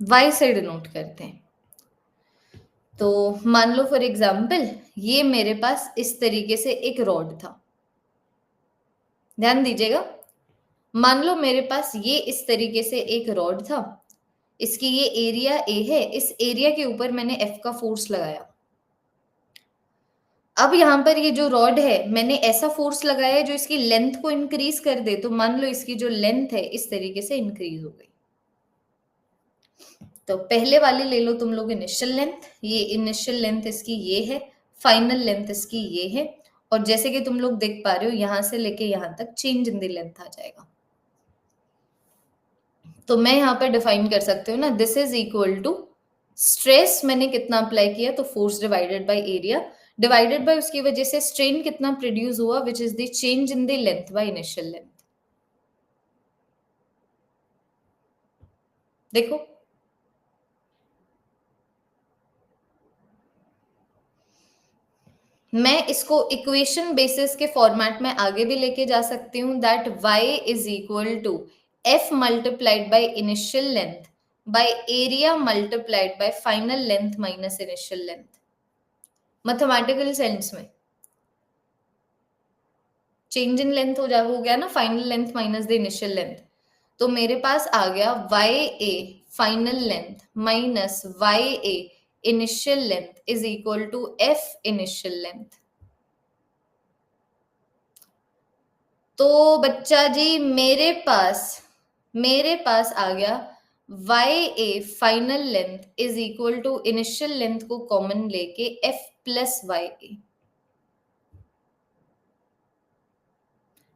वाई से डिनोट करते हैं। तो मान लो फॉर एग्जाम्पल ये मेरे पास इस तरीके से एक रॉड था, ध्यान दीजिएगा। मान लो मेरे पास ये इस तरीके से एक रॉड था, इसकी ये एरिया ए है, इस एरिया के ऊपर मैंने एफ का फोर्स लगाया। अब यहां पर ये जो रॉड है मैंने ऐसा फोर्स लगाया है जो इसकी लेंथ को इंक्रीज कर दे, तो मान लो इसकी जो लेंथ है इस तरीके से इंक्रीज हो गई। तो पहले वाले ले लो तुम लोग इनिशियल लेंथ, ये इनिशियल लेंथ इसकी ये है, फाइनल लेंथ इसकी ये है, और जैसे कि तुम लोग देख पा रहे हो यहां से लेके यहां तक चेंज इन द लेंथ आ जाएगा। तो मैं यहाँ पर डिफाइन कर सकते हो ना, this is equal to stress मैंने कितना अप्लाई किया, तो force divided by area, divided by उसकी वजह से स्ट्रेन कितना प्रोड्यूस हुआ, which is the change in the length by initial length. देखो मैं इसको इक्वेशन बेसिस के फॉर्मेट में आगे भी लेके जा सकती हूँ, that y is equal to f multiplied by initial length by area multiplied by final length minus initial length, mathematical sense में। चेंज इन लेंथ हो गया ना, final length minus the initial length. तो मेरे पास आ गया Y A final length minus Y A initial length is equal to F initial length. तो बच्चा जी मेरे पास आ गया Y A final length is equal to initial length को कॉमन लेके एफ प्लस वाई ए।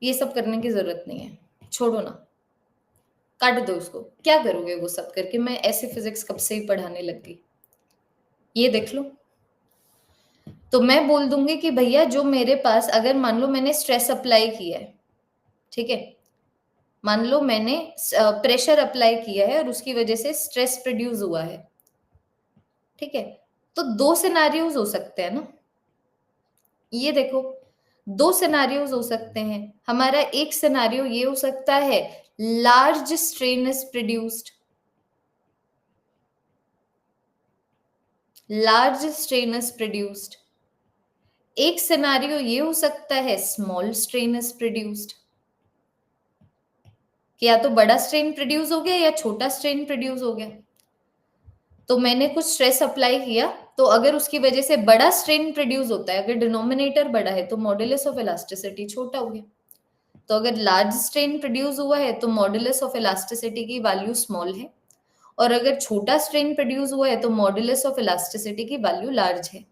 ये सब करने की जरूरत नहीं है, छोड़ो ना, काट दो उसको। क्या करोगे वो सब करके? मैं ऐसे फिजिक्स कब से ही पढ़ाने लग गई, ये देख लो। तो मैं बोल दूंगी कि भैया जो मेरे पास, अगर मान लो मैंने स्ट्रेस अप्लाई किया है, ठीक है, मान लो मैंने प्रेशर अप्लाई किया है और उसकी वजह से स्ट्रेस प्रोड्यूस हुआ है, ठीक है, तो दो सिनारियोज हो सकते हैं ना। ये देखो, दो सिनारियोज हो सकते हैं। हमारा एक सिनारियो ये हो सकता है large strain is produced, large strain is produced. एक सिनारियो ये हो सकता है स्मॉल स्ट्रेन इज प्रोड्यूस्ड, कि या तो बड़ा स्ट्रेन प्रोड्यूस हो गया या छोटा स्ट्रेन प्रोड्यूस हो गया। तो मैंने कुछ स्ट्रेस अप्लाई किया, तो अगर उसकी वजह से बड़ा स्ट्रेन प्रोड्यूस होता है, अगर डिनोमिनेटर बड़ा है तो मॉड्यूलस ऑफ इलास्टिसिटी छोटा हो गया। तो अगर लार्ज स्ट्रेन प्रोड्यूस हुआ है तो मॉड्यूलस ऑफ इलास्टिसिटी की वैल्यू स्मॉल है, और अगर छोटा स्ट्रेन प्रोड्यूस हुआ है तो मॉड्यूलस ऑफ इलास्टिसिटी की वैल्यू लार्ज है।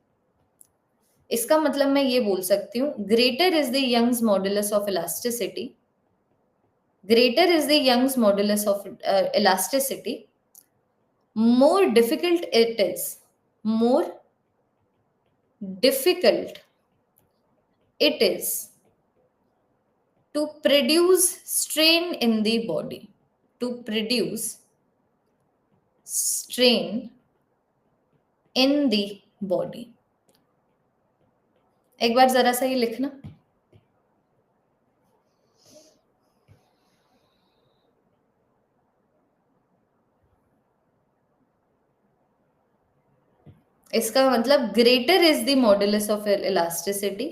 इसका मतलब मैं ये बोल सकती हूँ, greater is the Young's modulus of elasticity, greater is the Young's modulus of elasticity, more difficult it is, more difficult it is to produce strain in the body, to produce strain in the body। एक बार जरा सा ये लिखना। इसका मतलब greater is the modulus of elasticity,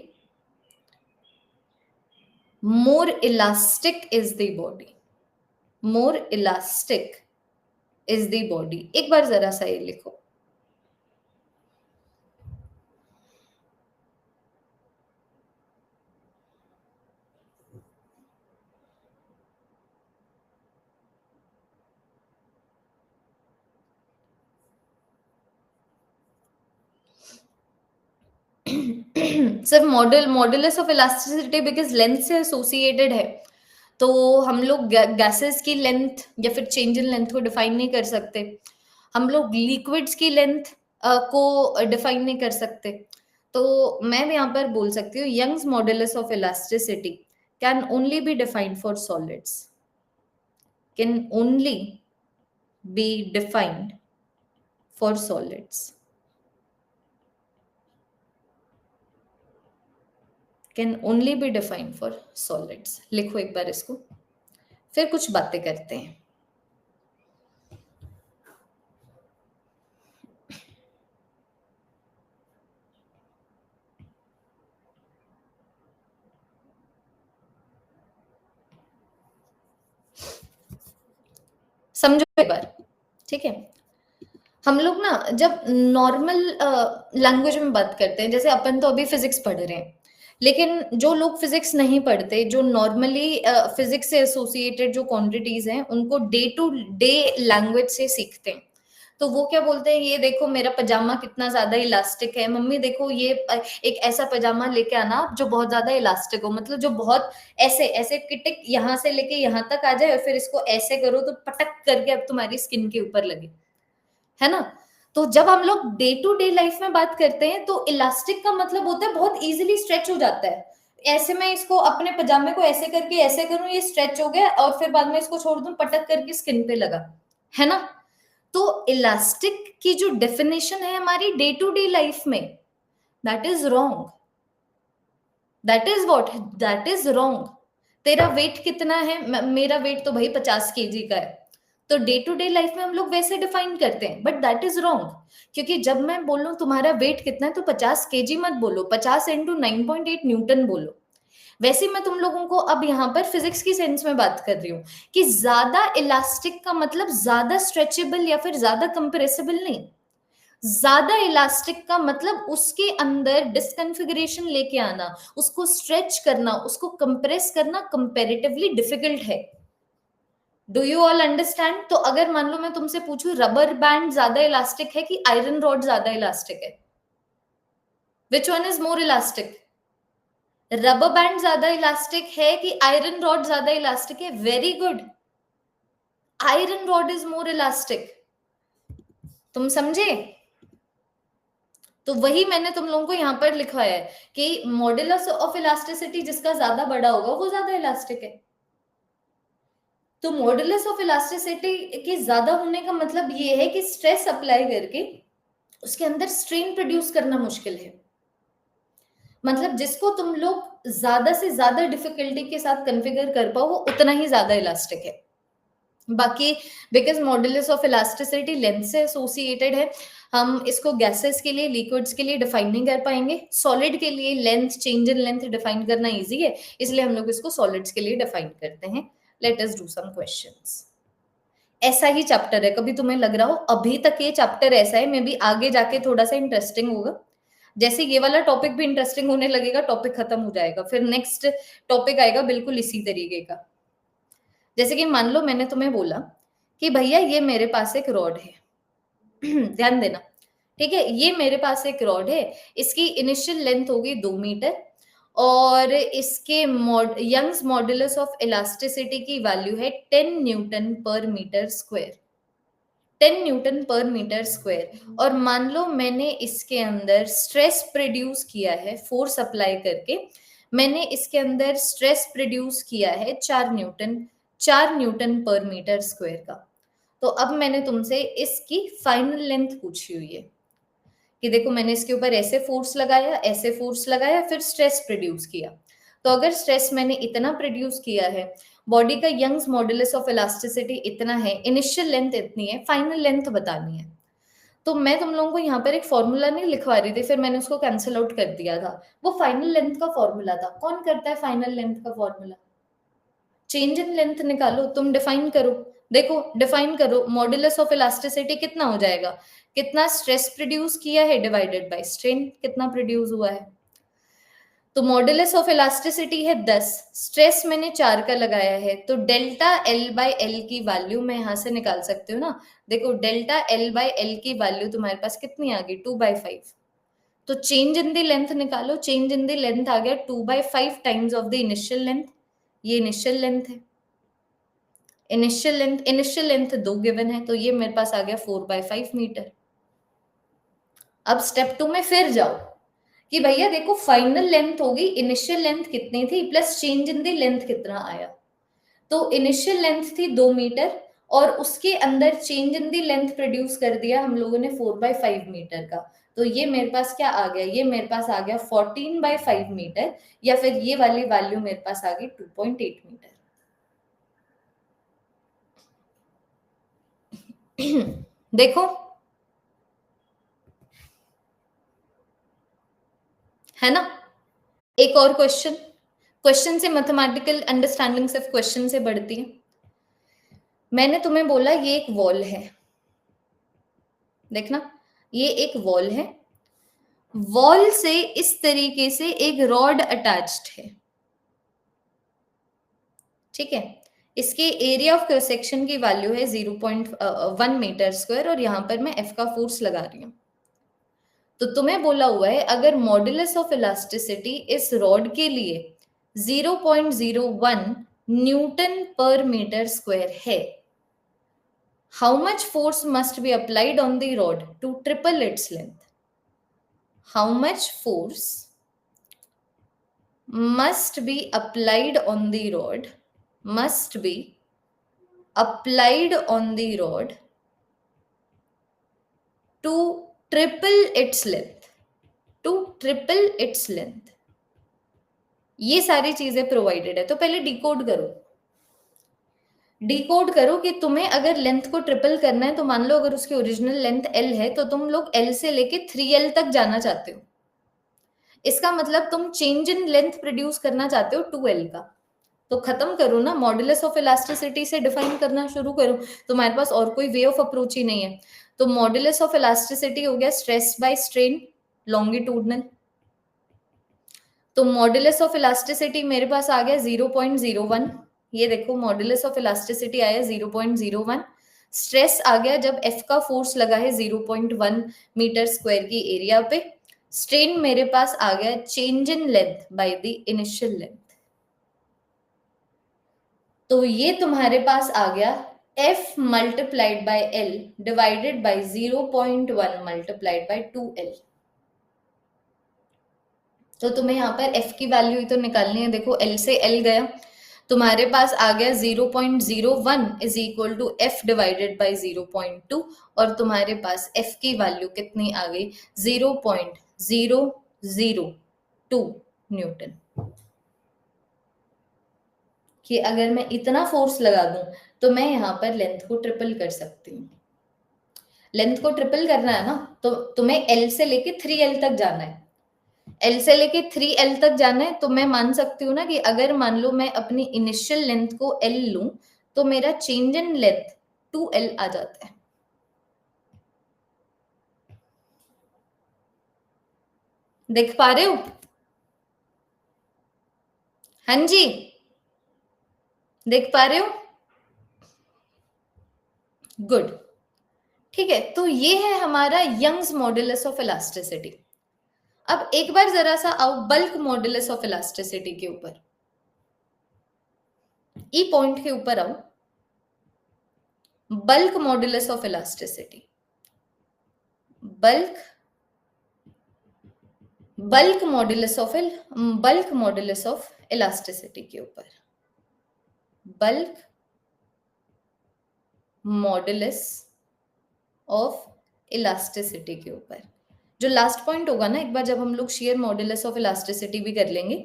more elastic is the body, more elastic is the body. एक बार जरा सा ये लिखो। सिर्फ modulus of elasticity because length से एसोसिएटेड है, तो हम लोग गैसेस की लेंथ या फिर चेंज इन लेंथ को डिफाइन नहीं कर सकते, हम लोग लिक्विड्स की लेंथ को डिफाइन नहीं कर सकते। तो मैं भी यहाँ पर बोल सकती हूँ Young's modulus of elasticity can only be defined for solids, can only be defined for solids, can only be defined for solids. लिखो एक बार इसको, फिर कुछ बातें करते हैं। समझो एक बार, ठीक है। हम लोग ना जब नॉर्मल लैंग्वेज में बात करते हैं, जैसे अपन तो अभी फिजिक्स पढ़ रहे हैं, लेकिन जो लोग फिजिक्स नहीं पढ़ते, जो नॉर्मली फिजिक्स से एसोसिएटेड जो क्वांटिटीज हैं उनको डे टू डे लैंग्वेज से सीखते हैं, तो वो क्या बोलते हैं, ये देखो मेरा पजामा कितना ज्यादा इलास्टिक है, मम्मी देखो ये एक ऐसा पजामा लेके आना जो बहुत ज्यादा इलास्टिक हो, मतलब जो बहुत ऐसे ऐसे किटिक यहाँ से लेके यहाँ तक आ जाए और फिर इसको ऐसे करो तो पटक करके अब तुम्हारी स्किन के ऊपर लगे, है ना। तो जब हम लोग डे टू डे लाइफ में बात करते हैं तो इलास्टिक का मतलब होता है बहुत इजीली स्ट्रेच हो जाता है। ऐसे मैं इसको अपने पजामे को ऐसे करके ऐसे करूं, ये स्ट्रेच हो गया, और फिर बाद में इसको छोड़ दूं, पटक करके स्किन पे लगा, है ना। तो इलास्टिक की जो डेफिनेशन है हमारी डे टू डे लाइफ में, that is wrong, that is what, that is wrong. तेरा वेट कितना है? मेरा वेट तो भाई 50 kg का है, तो डे टू डे लाइफ में हम लोग वैसे डिफाइन करते हैं, बट दैट इज रॉन्ग। क्योंकि जब मैं बोलूं तुम्हारा वेट कितना है तो 50 kg मत बोलो, 50 × 9.8 न्यूटन बोलो। वैसे मैं तुम लोगों को अब यहाँ पर फिजिक्स की सेंस में बात कर रही हूँ कि ज्यादा इलास्टिक का मतलब ज्यादा स्ट्रेचेबल या फिर ज्यादा कंप्रेसिबल नहीं। ज्यादा इलास्टिक का मतलब उसके अंदर डिसकंफिगरेशन लेके आना, उसको स्ट्रेच करना, उसको कंप्रेस करना कंपैरेटिवली डिफिकल्ट है। Do you all understand? तो अगर मान लो मैं तुमसे पूछूं रबर बैंड ज्यादा इलास्टिक है कि आयरन रॉड ज्यादा इलास्टिक है, which one is more elastic? Rubber band ज्यादा इलास्टिक है कि आयरन रॉड ज्यादा इलास्टिक है? Very good, iron rod is more elastic. तुम समझे? तो वही मैंने तुम लोगों को यहां पर लिखवाया है कि मॉड्यूलस ऑफ इलास्टिसिटी जिसका ज्यादा बड़ा होगा वो ज्यादा इलास्टिक है। तो मॉड्यूलस ऑफ इलास्टिसिटी के ज्यादा होने का मतलब ये है कि स्ट्रेस अप्लाई करके उसके अंदर स्ट्रेन प्रोड्यूस करना मुश्किल है। मतलब जिसको तुम लोग ज्यादा से ज्यादा डिफिकल्टी के साथ कॉन्फ़िगर कर पाओ वो उतना ही ज्यादा इलास्टिक है। बाकी because modulus of elasticity length से एसोसिएटेड है, हम इसको गैसेस के लिए, लिक्विड्स के लिए डिफाइन नहीं कर पाएंगे। सॉलिड के लिए length, change in length define करना इजी है, इसलिए हम लोग इसको सॉलिड्स के लिए डिफाइन करते हैं। Let us do some questions. ऐसा ही चैप्टर है, कभी तुम्हें लग रहा हो अभी तक ये चैप्टर ऐसा है, मे बी आगे जाके थोड़ा सा इंटरेस्टिंग होगा। जैसे ये वाला टॉपिक भी इंटरेस्टिंग होने लगेगा, टॉपिक खत्म हो जाएगा, फिर नेक्स्ट टॉपिक आएगा बिल्कुल इसी तरीके का। जैसे कि मान लो मैंने तुम्हें बोला कि भैया ये मेरे पास एक रॉड है ध्यान देना, ठीक है, ये मेरे पास एक रॉड है, इसकी इनिशियल लेंथ होगी 2 मीटर और इसके यंग्स मॉड्यूलस ऑफ इलास्टिसिटी की वैल्यू है 10 न्यूटन पर मीटर स्क्वायर, 10 न्यूटन पर मीटर स्क्वायर। और मान लो मैंने इसके अंदर स्ट्रेस प्रोड्यूस किया है, फोर्स अप्लाई करके मैंने इसके अंदर स्ट्रेस प्रोड्यूस किया है 4 न्यूटन पर मीटर स्क्वायर का। तो अब मैंने तुमसे इसकी फाइनल लेंथ पूछी हुई है कि देखो मैंने इसके ऊपर ऐसे फोर्स लगाया, ऐसे फोर्स लगाया, फिर स्ट्रेस प्रोड्यूस किया। तो अगर स्ट्रेस मैंने इतना प्रोड्यूस किया है, बॉडी का यंग्स मॉड्यूलस ऑफ इलास्टिसिटी इतना है, इनिशियल लेंथ इतनी है, फाइनल लेंथ बतानी है। तो मैं तुम लोगों को यहाँ पर एक फॉर्मूला नहीं लिखवा रही थी, फिर मैंने उसको कैंसिल आउट कर दिया था। वो फाइनल लेंथ का फॉर्मूला था। कौन करता है फाइनल लेंथ का फॉर्मूला? चेंज इन लेंथ निकालो, तुम डिफाइन करो। देखो डिफाइन करो, मॉड्यूलस ऑफ इलास्टिसिटी कितना हो जाएगा, कितना स्ट्रेस प्रोड्यूस किया है डिवाइडेड बाय स्ट्रेन कितना प्रोड्यूस हुआ है। तो मॉड्यूलस ऑफ इलास्टिसिटी है 10, स्ट्रेस मैंने 4 का लगाया है, तो डेल्टा एल बाय एल की वैल्यू मैं यहां से निकाल सकती हूँ ना। देखो डेल्टा एल बाय एल की वैल्यू तुम्हारे पास कितनी आ गई, 2/5। तो चेंज इन द लेंथ निकालो, चेंज इन द लेंथ आ गया 2/5 times of the initial length. ये इनिशियल लेंथ है, इनिशियल लेंथ 2 गिवन है, तो ये मेरे पास आ गया 4/5 मीटर। अब स्टेप 2 में फिर जाओ कि भैया देखो फाइनल लेंथ होगी, इनिशियल लेंथ कितनी थी plus change in the length कितना आया। तो इनिशियल लेंथ थी 2 मीटर और उसके अंदर change in the length produce कर दिया हम लोगों ने 4/5 मीटर का। तो ये मेरे पास क्या आ गया, ये मेरे पास आ गया 14/5 मीटर, या फिर ये वाली वैल्यू मेरे पास आ गई 2.8 मीटर। देखो है ना। एक और क्वेश्चन, क्वेश्चन से मैथमेटिकल अंडरस्टैंडिंग सिर्फ क्वेश्चन से बढ़ती है। मैंने तुम्हें बोला ये एक वॉल है, देखना ये एक वॉल है, वॉल से इस तरीके से एक रॉड अटैच्ड है, ठीक है। इसके एरिया ऑफ क्रॉस सेक्शन की वैल्यू है 0.1 मीटर स्क्वायर और यहां पर मैं एफ का फोर्स लगा रही हूं। तो तुम्हें बोला हुआ है अगर मॉड्यूलस ऑफ इलास्टिसिटी इस रॉड के लिए 0.01 न्यूटन पर मीटर स्क्वायर है, how much force must be applied on the rod to triple its length? How much force must be applied on the rod, must be applied on the rod to triple its length, to triple its length? ये सारी चीजें provided है, तो पहले decode करो, decode करो कि तुम्हें अगर लेंथ को ट्रिपल करना है तो मान लो अगर उसकी ओरिजिनल लेंथ एल है तो तुम लोग एल से लेके 3L तक जाना चाहते हो, इसका मतलब तुम चेंज इन लेंथ प्रोड्यूस करना चाहते हो 2L का, तो खत्म करो ना, मॉडुलस ऑफ इलास्टिसिटी से डिफाइन करना शुरू करो। तुम्हारे पास और कोई वे ऑफ अप्रोच ही नहीं है। तो मॉडुलस ऑफ इलास्टिसिटी हो गया स्ट्रेस बाय स्ट्रेन लॉन्गिट्यूडनल। तो मॉडुलस ऑफ इलास्टिसिटी मेरे पास आ गया 0.01। ये देखो मॉडुलस ऑफ इलास्टिसिटी आया 0.01। स्ट्रेस आ गया जब एफ का फोर्स लगा है 0.1 मीटर स्क्वायर की एरिया पे। स्ट्रेन मेरे पास आ गया change in length by the initial length. तो ये तुम्हारे पास आ गया F multiplied bye L divided by 0.1 multiplied by 2L। तो तुम्हें यहाँ पर F की वैल्यू ही तो निकालनी है। देखो L से L गया, तुम्हारे पास आ गया 0.01 is equal to F divided by 0.2, और तुम्हारे पास F की वैल्यू कितनी आ गई 0.002 न्यूटन। कि अगर मैं इतना फोर्स लगा दूं तो मैं यहाँ पर लेंथ को ट्रिपल कर सकती हूँ। लेंथ को ट्रिपल करना है ना, तो तुम्हें L से लेके 3L तक जाना है। L से लेके 3L तक जाना है, तो मैं मान सकती हूँ ना कि अगर मान लो मैं अपनी इनिशियल लेंथ को L लूं तो मेरा चेंज इन लेंथ 2L आ जाता है। देख पा रहे हो? हाँ जी, देख पा रहे हो? गुड। ठीक है, तो ये है हमारा यंग्स मॉडुलस ऑफ इलास्टिसिटी। अब एक बार जरा सा आओ बल्क मॉडुलस ऑफ इलास्टिसिटी के ऊपर, ई पॉइंट के ऊपर आओ। Bulk modulus of elasticity, bulk modulus of elasticity के ऊपर, बल्क मॉडुलस ऑफ इलास्टिसिटी के ऊपर। जो लास्ट पॉइंट होगा ना, एक बार जब हम लोग शेयर मॉडुलस ऑफ इलास्टिसिटी भी कर लेंगे,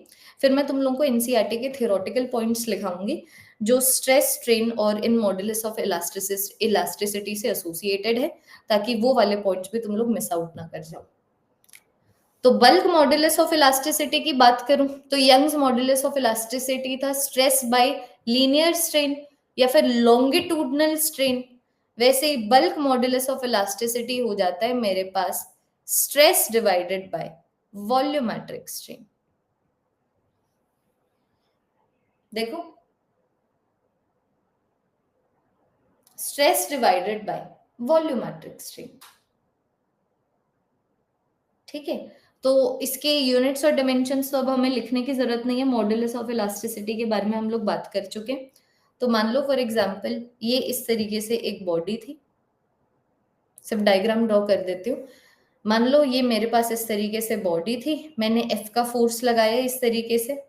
फिर मैं तुम लोगों को एनसीईआरटी के थियोरेटिकल पॉइंट्स लिखाऊंगी जो स्ट्रेस स्ट्रेन और इन मॉडुलस ऑफ इलास्टिसिटी से एसोसिएटेड है, ताकि वो वाले पॉइंट्स भी तुम लोग मिस आउट ना कर जाओ। तो बल्क मॉडुलस ऑफ इलास्टिसिटी की बात करूं तो यंग्स मॉडुलस ऑफ इलास्टिसिटी था स्ट्रेस बाय लीनियर स्ट्रेन या फिर लॉन्गिट्यूडनल स्ट्रेन। वैसे ही बल्क मॉडुलस ऑफ इलास्टिसिटी हो जाता है मेरे पास stress divided by volumetric strain. देखो, stress divided by volumetric strain. ठीक है, तो इसके यूनिट्स और डायमेंशंस तो अब हमें लिखने की जरूरत नहीं है, मॉडुलस ऑफ इलास्टिसिटी के बारे में हम लोग बात कर चुके। तो मान लो फॉर एग्जांपल ये इस तरीके से एक बॉडी थी, सिर्फ डायग्राम ड्रॉ कर देती हूँ। मान लो ये मेरे पास इस तरीके से बॉडी थी, मैंने F का फोर्स लगाया इस तरीके से,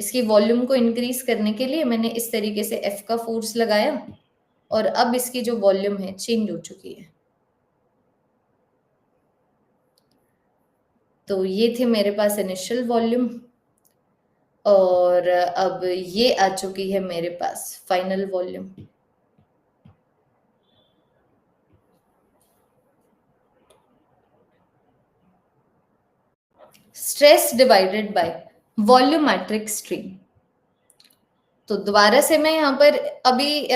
इसकी वॉल्यूम को इंक्रीज करने के लिए मैंने इस तरीके से F का फोर्स लगाया, और अब इसकी जो वॉल्यूम है चेंज हो चुकी है। तो ये थे मेरे पास इनिशियल वॉल्यूम, और अब ये आ चुकी है मेरे पास final volume. Stress divided by volumetric strain. तो दोबारा से मैं यहाँ पर अभी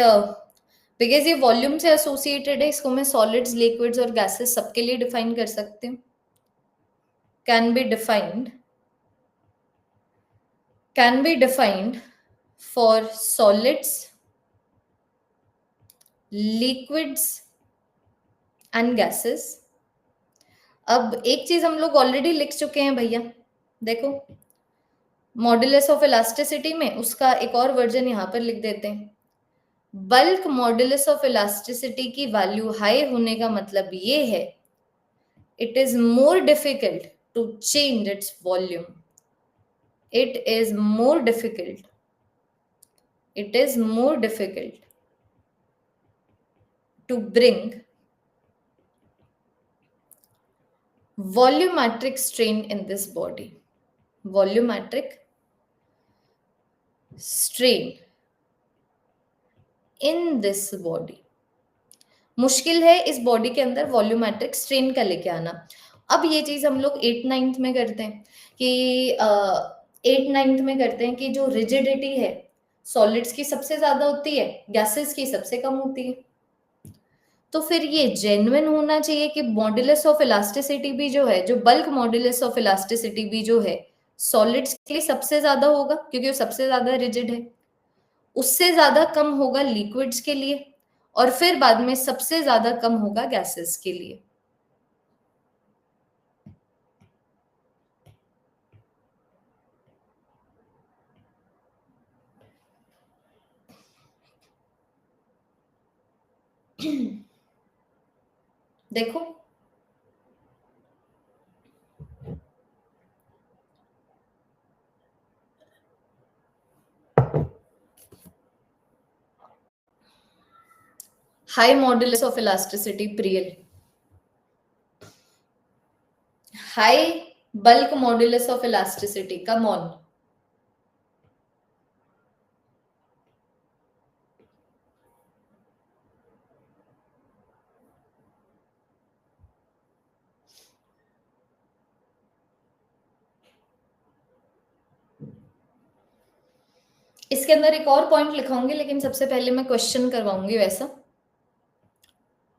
बिकॉज ये वॉल्यूम से एसोसिएटेड है, इसको मैं सॉलिड्स, लिक्विड्स और गैसेस सबके लिए डिफाइन कर सकती हूँ। Can be defined for solids, liquids and gases. अब एक चीज हम लोग ऑलरेडी लिख चुके हैं भैया, देखो मॉडुलस ऑफ इलास्टिसिटी में उसका एक और वर्जन यहाँ पर लिख देते हैं। बल्क मॉडुलस ऑफ इलास्टिसिटी की वैल्यू हाई होने का मतलब ये है it is more difficult to change its volume. It is more difficult to bring volumetric strain in this body. Volumetric strain in this body. मुश्किल है इस बॉडी के अंदर वॉल्यूमेट्रिक स्ट्रेन का लेके आना। अब ये चीज हम लोग 8th 9th में करते हैं कि 8th 9th में करते हैं कि जो रिजिडिटी है सॉलिड्स की सबसे ज्यादा होती है, गैसेस की सबसे कम होती है। तो फिर ये जेन्युइन होना चाहिए कि मॉड्यूलस ऑफ इलास्टिसिटी भी जो है, जो बल्क मॉड्यूलस ऑफ इलास्टिसिटी भी जो है सॉलिड्स के लिए सबसे ज्यादा होगा क्योंकि वो सबसे ज्यादा रिजिड है, उससे ज्यादा कम होगा लिक्विड्स के लिए, और फिर बाद में सबसे ज्यादा कम होगा गैसेस के लिए। देखो high modulus of elasticity Priyal, high bulk modulus of elasticity, come on. इसके अंदर एक और पॉइंट लिखाऊंगी, लेकिन सबसे पहले मैं क्वेश्चन करवाऊंगी, वैसा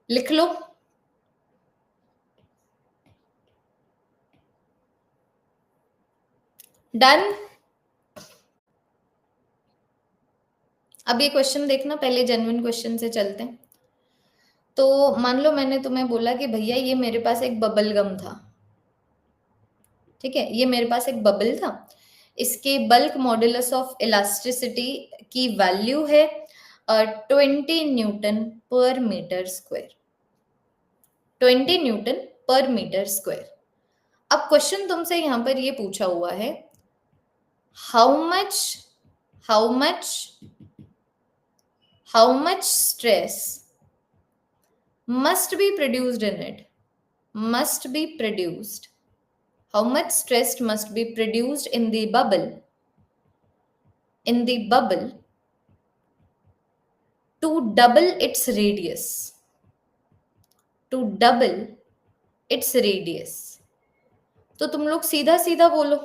लिख लो। डन। अब ये क्वेश्चन देखना, पहले जेन्युइन क्वेश्चन से चलते हैं। तो मान लो मैंने तुम्हें बोला कि भैया ये मेरे पास एक बबल गम था, ठीक है, ये मेरे पास एक बबल था, इसके बल्क मॉड्यूलस ऑफ इलास्टिसिटी की वैल्यू है 20 न्यूटन पर मीटर स्क्वायर, 20 न्यूटन पर मीटर स्क्वायर। अब क्वेश्चन तुमसे यहां पर ये पूछा हुआ है, how much stress must be produced in it, must be produced, how much stress must be produced in the bubble to double its radius, to double its radius। तो तुम लोग सीधा सीधा बोलो,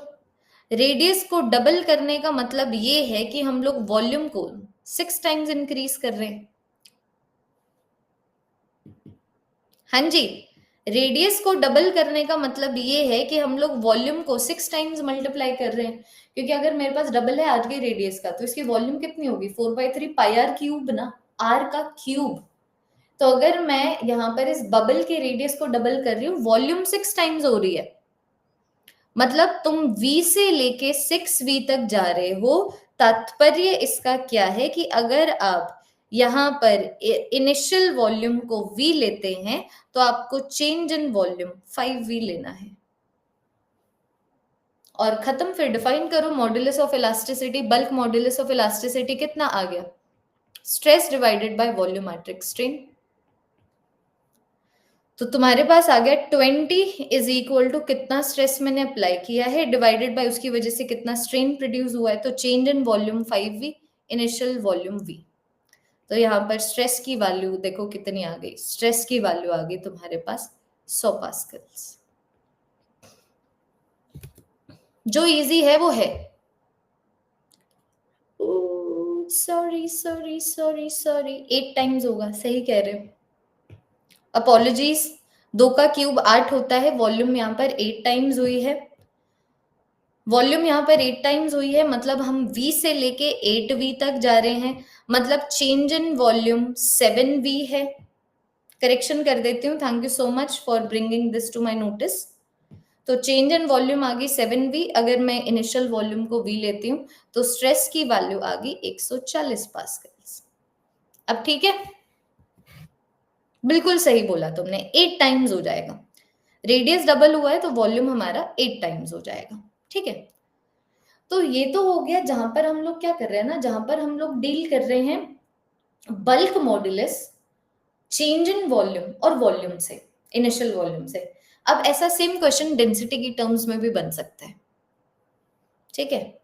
रेडियस को डबल करने का मतलब ये है कि हम लोग वॉल्यूम को 6 टाइम्स इंक्रीज कर रहे हैं। हाँ जी, रेडियस को डबल करने का मतलब ये है कि हम लोग वॉल्यूम को 6 टाइम्स मल्टीप्लाई कर रहे हैं, क्योंकि अगर मेरे पास डबल है आर के रेडियस का, तो इसकी वॉल्यूम कितनी होगी, 4/3 पाई आर क्यूब ना, आर का क्यूब। तो अगर मैं यहाँ पर इस बबल के रेडियस को डबल कर रही हूँ, वॉल्यूम 6 टाइम्स हो रही है, मतलब तुम v से लेके 6v तक जा रहे हो। तात्पर्य इसका क्या है कि अगर आप यहां पर इनिशियल वॉल्यूम को v लेते हैं तो आपको चेंज इन वॉल्यूम 5v लेना है। और खत्म, फिर डिफाइन करो modulus of elasticity, bulk modulus of elasticity कितना आ गया, stress divided by volumetric strain. तो तुम्हारे पास आ गया 20 इज इक्वल टू कितना स्ट्रेस मैंने अप्लाई किया है डिवाइडेड बाय उसकी वजह से कितना स्ट्रेन प्रोड्यूस हुआ है, तो change in volume 5v, initial volume v। तो यहाँ पर स्ट्रेस की वैल्यू देखो कितनी आ गई, स्ट्रेस की वैल्यू आ गई तुम्हारे पास 100 पास्कल्स। जो इजी है वो है, sorry sorry sorry sorry 8 times होगा, सही कह रहे हो, अपॉलॉजीज। 2 का क्यूब 8 होता है, वॉल्यूम यहाँ पर 8 टाइम्स हुई है, वॉल्यूम यहाँ पर 8 टाइम्स हुई है, मतलब हम v से लेके 8v तक जा रहे हैं, मतलब चेंज इन वॉल्यूम 7v है। करेक्शन कर देती हूँ, thank you so much for bringing this to my notice. तो चेंज इन वॉल्यूम आ गई 7v, अगर मैं इनिशियल वॉल्यूम को v लेती हूँ तो स्ट्रेस की वैल्यू आ गई 140 पास्कल्स। अब ठीक है, बिल्कुल सही बोला तुमने, 8 टाइम्स हो जाएगा, रेडियस डबल हुआ है तो वॉल्यूम हमारा 8 टाइम्स हो जाएगा, ठीक है। तो ये तो हो गया जहां पर हम लोग क्या कर रहे हैं ना, जहां पर हम लोग डील कर रहे हैं bulk modulus, change in volume और वॉल्यूम से, इनिशियल वॉल्यूम से। अब ऐसा सेम क्वेश्चन डेंसिटी की टर्म्स में भी बन सकता है, ठीक है।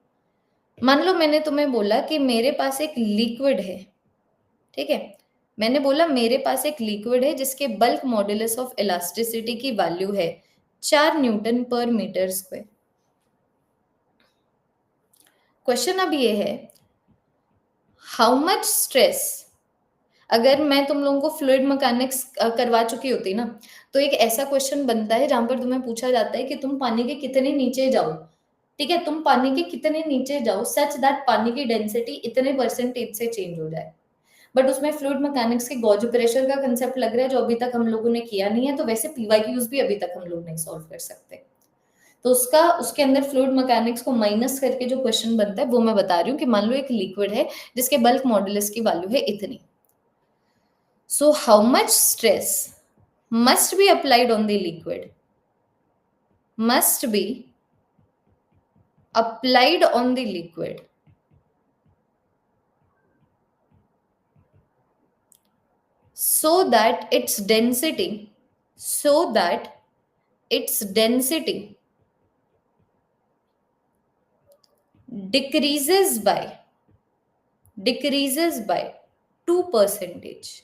मान लो मैंने तुम्हें बोला कि मेरे पास एक लिक्विड है, ठीक है, मैंने बोला मेरे पास एक लिक्विड है जिसके बल्क मॉड्यूलस ऑफ इलास्टिसिटी की वैल्यू है 4 न्यूटन पर मीटर स्क्वायर। क्वेश्चन अब ये है, हाउ मच स्ट्रेस, अगर मैं तुम लोगों को फ्लूइड मैकेनिक्स करवा चुकी होती ना, तो एक ऐसा क्वेश्चन बनता है जहां पर तुम्हें पूछा जाता है कि तुम पानी के कितने नीचे जाओ, ठीक है, तुम पानी के कितने नीचे जाओ सच दैट पानी की डेंसिटी इतने परसेंटेज से चेंज हो जाए। बट उसमें फ्लूइड मैकेनिक्स के गॉज प्रेशर का कंसेप्ट लग रहा है जो अभी तक हम लोगों ने किया नहीं है, तो वैसे पीवाईक्यूज भी अभी तक हम लोग नहीं सॉल्व कर सकते। तो उसका उसके अंदर फ्लूइड मैकेनिक्स को माइनस करके जो क्वेश्चन बनता है वो मैं बता रही हूँ कि मान लो एक लिक्विड है जिसके बल्क मॉडुलस की वैल्यू है इतनी। So how much stress must be applied on the liquid? Must be applied on the liquid so that its density, so that its density decreases by 2%।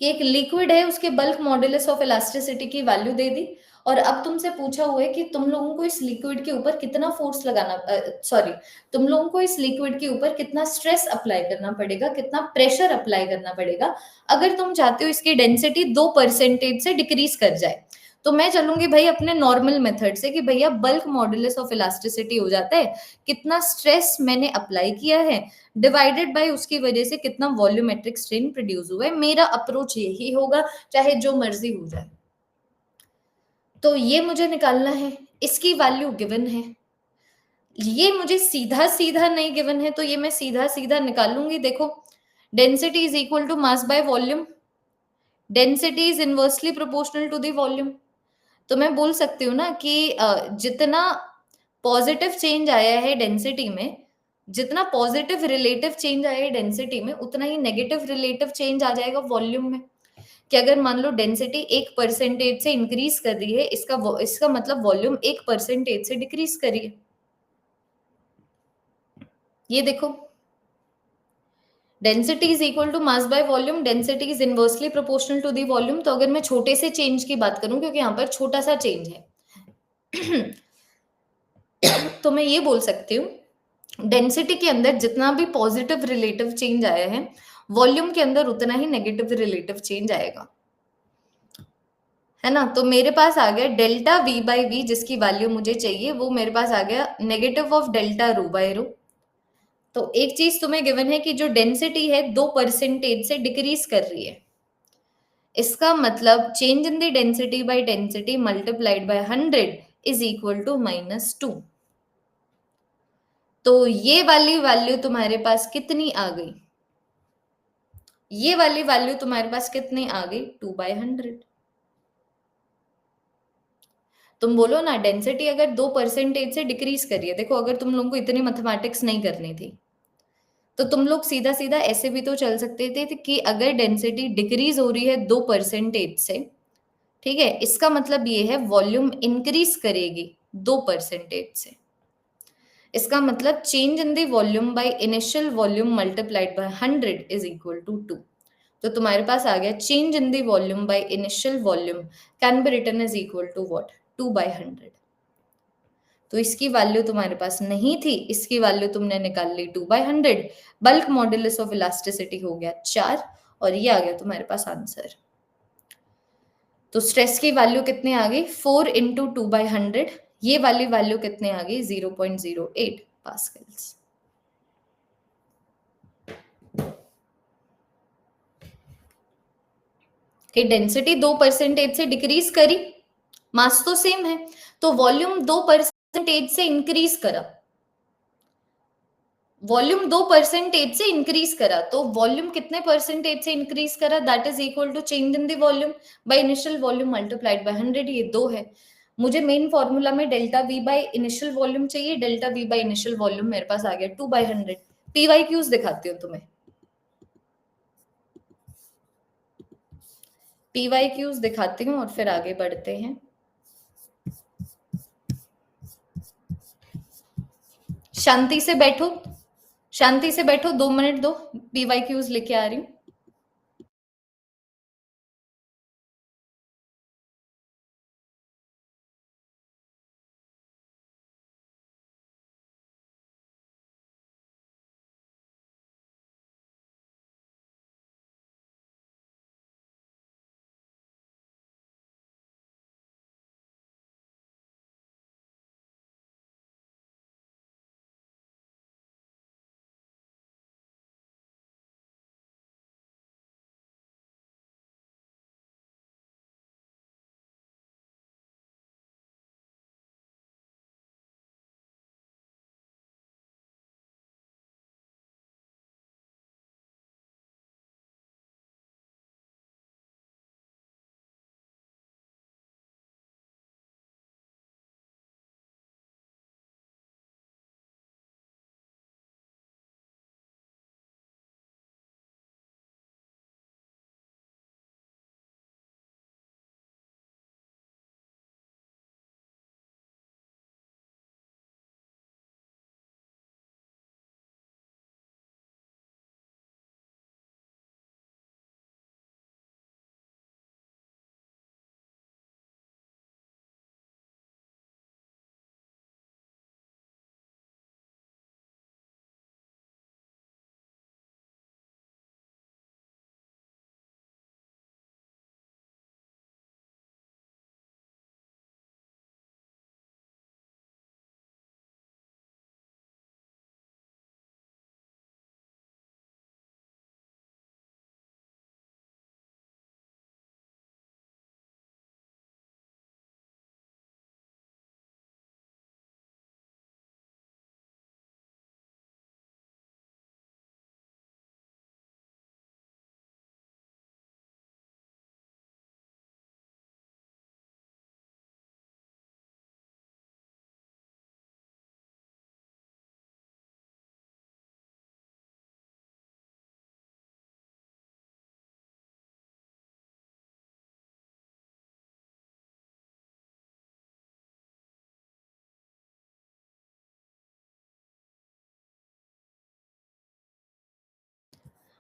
कि एक लिक्विड है उसके bulk modulus of elasticity की value दे दी, और अब तुमसे पूछा हुआ है कि तुम लोगों को इस लिक्विड के ऊपर कितना फोर्स लगाना, सॉरी, तुम लोगों को इस लिक्विड के ऊपर कितना स्ट्रेस अप्लाई करना पड़ेगा, कितना प्रेशर अप्लाई करना पड़ेगा अगर तुम चाहते हो इसकी डेंसिटी 2% से डिक्रीज कर जाए। तो मैं चलूंगी भाई अपने नॉर्मल मेथड से कि भैया बल्क मॉडुलस ऑफ इलास्टिसिटी हो जाता है, कितना स्ट्रेस मैंने अप्लाई किया है डिवाइडेड बाय उसकी वजह से कितना वॉल्यूमेट्रिक स्ट्रेन प्रोड्यूस हुआ है। मेरा अप्रोच यही होगा, चाहे जो मर्जी हो जाए। तो ये मुझे निकालना है, इसकी वैल्यू गिवन है, ये मुझे सीधा सीधा नहीं गिवन है, तो ये मैं सीधा सीधा निकालूंगी। देखो, density is equal to mass by volume, density is inversely proportional to the volume. तो मैं बोल सकती हूँ ना कि जितना पॉजिटिव चेंज आया है डेंसिटी में, जितना पॉजिटिव रिलेटिव चेंज आया है डेंसिटी में, उतना ही नेगेटिव रिलेटिव चेंज आ जाएगा वॉल्यूम में। कि अगर मान लो डेंसिटी 1% से इंक्रीज कर रही है, इसका मतलब वॉल्यूम 1% से डिक्रीज करिए। ये देखो, density is equal to mass by volume, density is inversely proportional to the volume. तो अगर मैं छोटे से चेंज की बात करूं, क्योंकि यहाँ पर छोटा सा चेंज है तो मैं ये बोल सकती हूँ डेंसिटी के अंदर जितना भी पॉजिटिव रिलेटिव चेंज आया है, वॉल्यूम के अंदर उतना ही नेगेटिव रिलेटिव चेंज आएगा, है ना। तो मेरे पास आ गया डेल्टा वी बाई वी, जिसकी वैल्यू मुझे चाहिए वो मेरे पास आ गया negative of delta rho by rho. तो एक चीज तुम्हें गिवन है कि जो डेंसिटी है 2% से डिक्रीज कर रही है, इसका मतलब change in the density by density multiplied by 100 is equal to -2। तो ये वाली वैल्यू तुम्हारे पास कितनी आ गई, ये वाली वैल्यू तुम्हारे पास कितनी आ गई, 2/100। तुम बोलो ना डेंसिटी अगर 2% से डिक्रीज करिए, देखो अगर तुम लोगों को इतनी मैथमेटिक्स नहीं करनी थी तो तुम लोग सीधा सीधा ऐसे भी तो चल सकते थे कि अगर डेंसिटी डिक्रीज हो रही है 2% से, ठीक है, इसका मतलब ये है वॉल्यूम इंक्रीज करेगी 2% से, इसका मतलब change in the volume by initial volume multiplied by 100 is equal to 2। तो तुम्हारे पास आ गया change in the volume by initial volume can be written is equal to what, 2/100। तो इसकी वैल्यू तुम्हारे पास नहीं थी, इसकी वैल्यू तुमने निकाल ली 2/100, बल्क मॉडुलस ऑफ इलास्टिसिटी हो गया 4, और ये आ गया तुम्हारे पास आंसर। तो स्ट्रेस की वैल्यू कितनी आ गई, 4 इंटू 2/100, ये वाली वैल्यू कितनी आ गई, 0.08 पास्कल्स। कि डेंसिटी 2% से डिक्रीज करी, मास तो सेम है, तो वॉल्यूम 2% से इंक्रीज करा, वॉल्यूम 2% से इंक्रीज करा, तो वॉल्यूम कितने परसेंटेज से इंक्रीज करा, that is equal to change in the volume by initial volume multiplied by 100। ये 2 है। मुझे मेन फॉर्मूला में delta V by initial volume चाहिए, delta V by initial volume मेरे पास आ गया 2/100। पीवाई क्यूज दिखाती हूँ तुम्हें, पीवाई क्यूज दिखाती हूँ और फिर आगे बढ़ते हैं। शांति से बैठो, शांति से बैठो, 2 मिनट दो, पीवाई क्यूज लेके आ रही हूँ।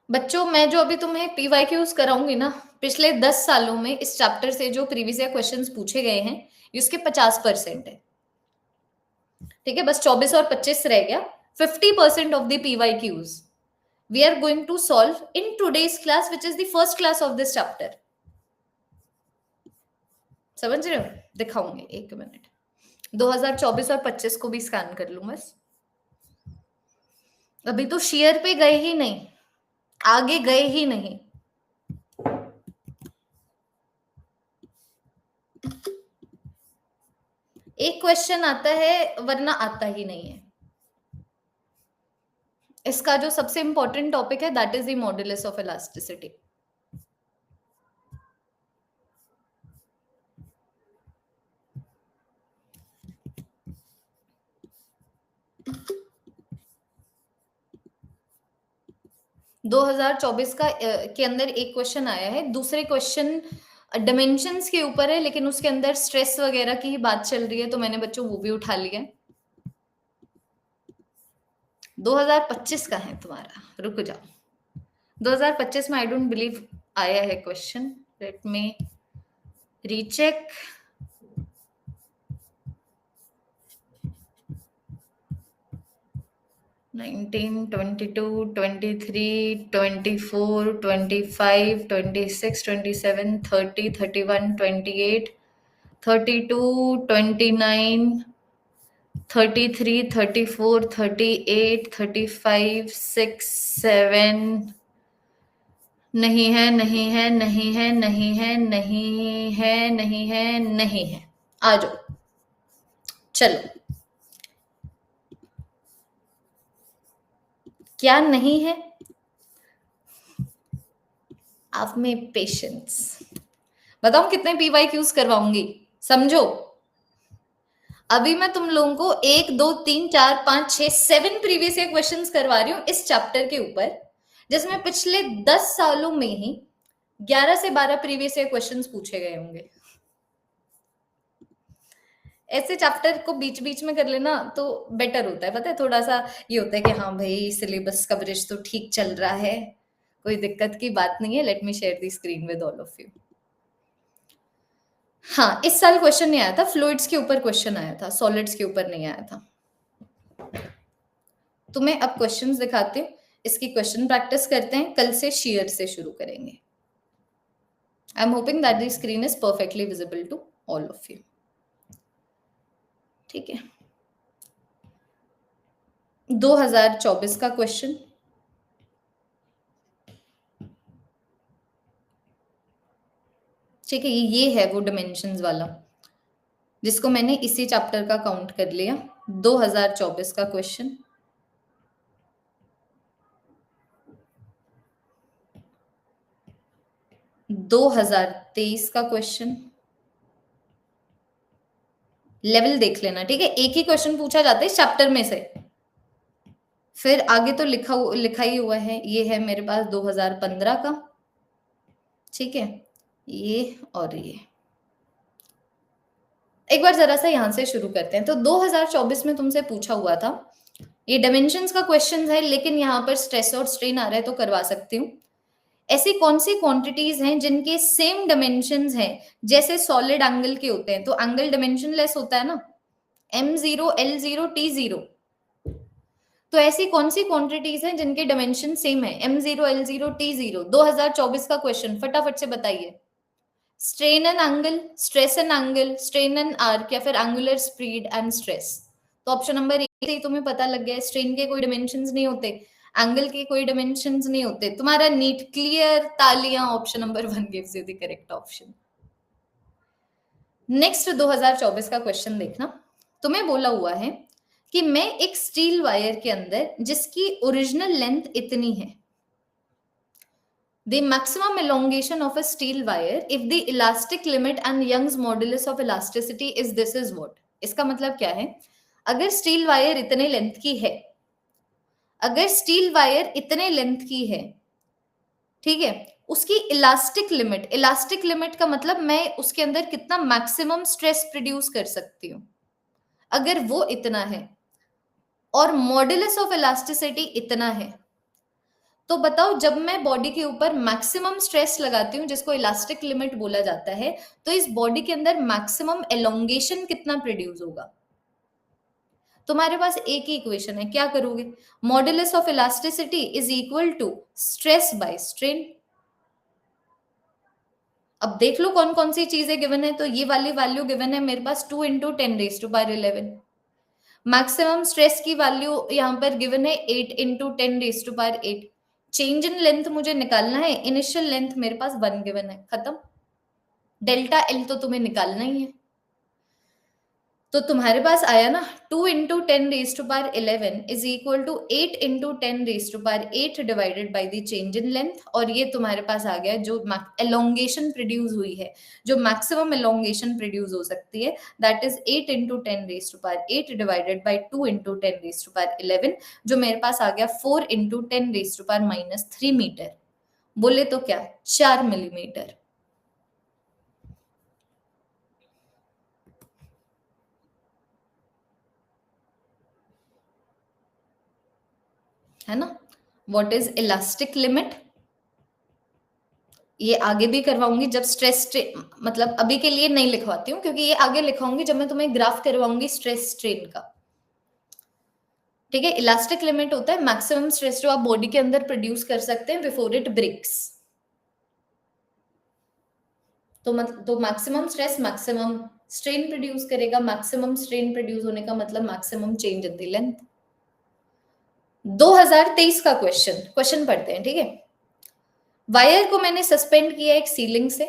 बच्चों मैं जो अभी तुम्हें पीवाईक्यूज कराऊंगी ना, पिछले 10 सालों में इस चैप्टर से जो प्रीवियस ईयर क्वेश्चंस पूछे गए हैं इसके 50% है। ठीक है, बस 24 और 25 रह गया। 50% of the PYQs we are going to solve in today's class, which is the first class of this chapter. समझ रहे हो? दिखाऊंगी, एक मिनट। 2024 और 25 को भी स्कैन कर लूं बस। अभी तो शेयर पे गए ही नहीं, आगे गए ही नहीं। एक क्वेश्चन आता है वरना आता ही नहीं है। इसका जो सबसे इंपॉर्टेंट टॉपिक है that is the modulus of elasticity. दो 2024 का के अंदर एक क्वेश्चन आया है, दूसरे क्वेश्चन डायमेंशंस के ऊपर है, लेकिन उसके अंदर स्ट्रेस वगैरह की ही बात चल रही है, तो मैंने बच्चों वो भी उठा लिया है। 2025 का है तुम्हारा, रुक जाओ। 2025 में आई डोंट बिलीव आया है question, let me recheck. Nineteen, 22, 23, 24, 25, 26, 27, 30, 31, 28, 32, 29, 33, 34, 38, 35, 6, 7 नहीं है, नहीं है, नहीं है, नहीं है, नहीं है, नहीं है, नहीं है। आ जाओ, चलो। क्या नहीं है? आप में पेशेंस। बताऊं कितने पीवाईक्यूज करवाऊंगी, समझो। अभी मैं तुम लोगों को 1, 2, 3, 4, 5, 6, 7 प्रीवियस ईयर क्वेश्चंस करवा रही हूँ इस चैप्टर के ऊपर, जिसमें पिछले 10 सालों में ही 11 से 12 प्रीवियस ईयर क्वेश्चंस पूछे गए होंगे। ऐसे चैप्टर को बीच बीच में कर लेना तो बेटर होता है, पता है, थोड़ा सा ये होता है कि हाँ भाई सिलेबस कवरेज तो ठीक चल रहा है, कोई दिक्कत की बात नहीं है। Let me share the screen with all of you. हाँ, इस साल क्वेश्चन नहीं आया था, फ्लूइड्स के ऊपर क्वेश्चन आया था, सॉलिड्स के ऊपर नहीं आया था। तुम्हें अब क्वेश्चंस दिखाते हैं, इसकी क्वेश्चन प्रैक्टिस करते हैं, कल से शेयर से शुरू करेंगे। I am hoping that the screen is perfectly visible to all of you. ठीक है, 2024 का क्वेश्चन। ठीक है, ये है वो डिमेंशंस वाला जिसको मैंने इसी चैप्टर का काउंट कर लिया। 2024 का क्वेश्चन। दो 2023 का क्वेश्चन। लेवल देख लेना, ठीक है, एक ही क्वेश्चन पूछा जाता है इस चैप्टर में से। फिर आगे तो लिखा ही हुआ है, ये है मेरे पास 2015 का। ठीक है, ये और ये। एक बार जरा सा यहां से शुरू करते हैं। तो 2024 में तुमसे पूछा हुआ था, ये डायमेंशंस का क्वेश्चन है, लेकिन यहाँ पर स्ट्रेस और स्ट्रेन आ रहा है तो करवा सकती हूँ। ऐसी कौन सी क्वांटिटीज हैं जिनके सेम डायमेंशंस हैं जैसे सॉलिड एंगल के होते हैं? तो एंगल डायमेंशनलेस होता है ना, m0, l0, t0। तो ऐसी कौन सी क्वांटिटीज हैं जिनके डायमेंशन सेम है, m0, l0, t0? 2024 का क्वेश्चन, फटाफट से बताइए। Strain and angle, stress and angle, strain and arc, या फिर एंगुलर स्पीड एंड स्ट्रेस? तो ऑप्शन नंबर ए से ही तुम्हें पता लग गया, स्ट्रेन के कोई डायमेंशंस नहीं होते, एंगल के कोई डायमेंशंस नहीं होते। तुम्हारा नीट क्लियर, तालियां, option number 1 gives you the correct option. Next 2024 का क्वेश्चन देखना, तुम्हें बोला हुआ है कि मैं एक स्टील वायर के अंदर जिसकी ओरिजिनल लेंथ इतनी है, the maximum elongation of a steel wire if the elastic limit and Young's modulus of elasticity is this is what? इसका मतलब क्या है? अगर स्टील वायर इतने लेंथ की है, अगर स्टील वायर इतने लेंथ की है, ठीक है, उसकी इलास्टिक लिमिट का मतलब मैं उसके अंदर कितना मैक्सिमम स्ट्रेस प्रोड्यूस कर सकती हूँ, अगर वो इतना है और मॉडुलस ऑफ इलास्टिसिटी इतना है, तो बताओ, जब मैं बॉडी के ऊपर मैक्सिमम स्ट्रेस लगाती हूँ, जिसको इलास्टिक लिमिट बोला जाता है, तो इस बॉडी के अंदर मैक्सिमम एलोंगेशन कितना प्रोड्यूस होगा? तुम्हारे पास एक ही इक्वेशन है, क्या करोगे? Modulus of elasticity is equal to stress by strain. अब देख लो कौन कौन सी चीजें गिवन है। तो ये वाली वैल्यू गिवन है मेरे पास 2 इंटू 10⁻11। मैक्सिमम स्ट्रेस की वैल्यू यहाँ पर गिवन है 8 इंटू 10⁸8। चेंज इन लेंथ मुझे निकालना है, इनिशियल लेंथ मेरे पास 1 गिवन है, खत्म। डेल्टा एल तो तुम्हें निकालना ही है। तो तुम्हारे पास आया ना 2 into 10⁻11 is equal to 8 into 10⁸8 divided by the change in length. और ये तुम्हारे पास आ गया जो एलोंगेशन प्रोड्यूस हुई है, जो मैक्सिमम एलोंगेशन प्रोड्यूस हो सकती है, that is 8 into 10⁸8 divided by 2 into 10⁻11, जो मेरे पास आ गया 4 इंटू 10⁻³ मीटर। बोले तो क्या, 4 मिलीमीटर। है ना? What is elastic limit? ये आगे भी करवाऊंगी जब स्ट्रेस, मतलब अभी के लिए नहीं लिखवाती हूँ, क्योंकि ये आगे लिखवाऊंगी जब मैं तुम्हें ग्राफ करवाऊंगी स्ट्रेस स्ट्रेन का। ठीक है? इलास्टिक लिमिट होता है मैक्सिमम स्ट्रेस जो आप बॉडी के अंदर प्रोड्यूस कर सकते हैं बिफोर इट ब्रेक्स। तो maximum stress maximum strain produce करेगा। मैक्सिमम स्ट्रेन प्रोड्यूस होने का मतलब maximum change in the length. 2023 का क्वेश्चन पढ़ते हैं, ठीक है? वायर को मैंने सस्पेंड किया एक सीलिंग से,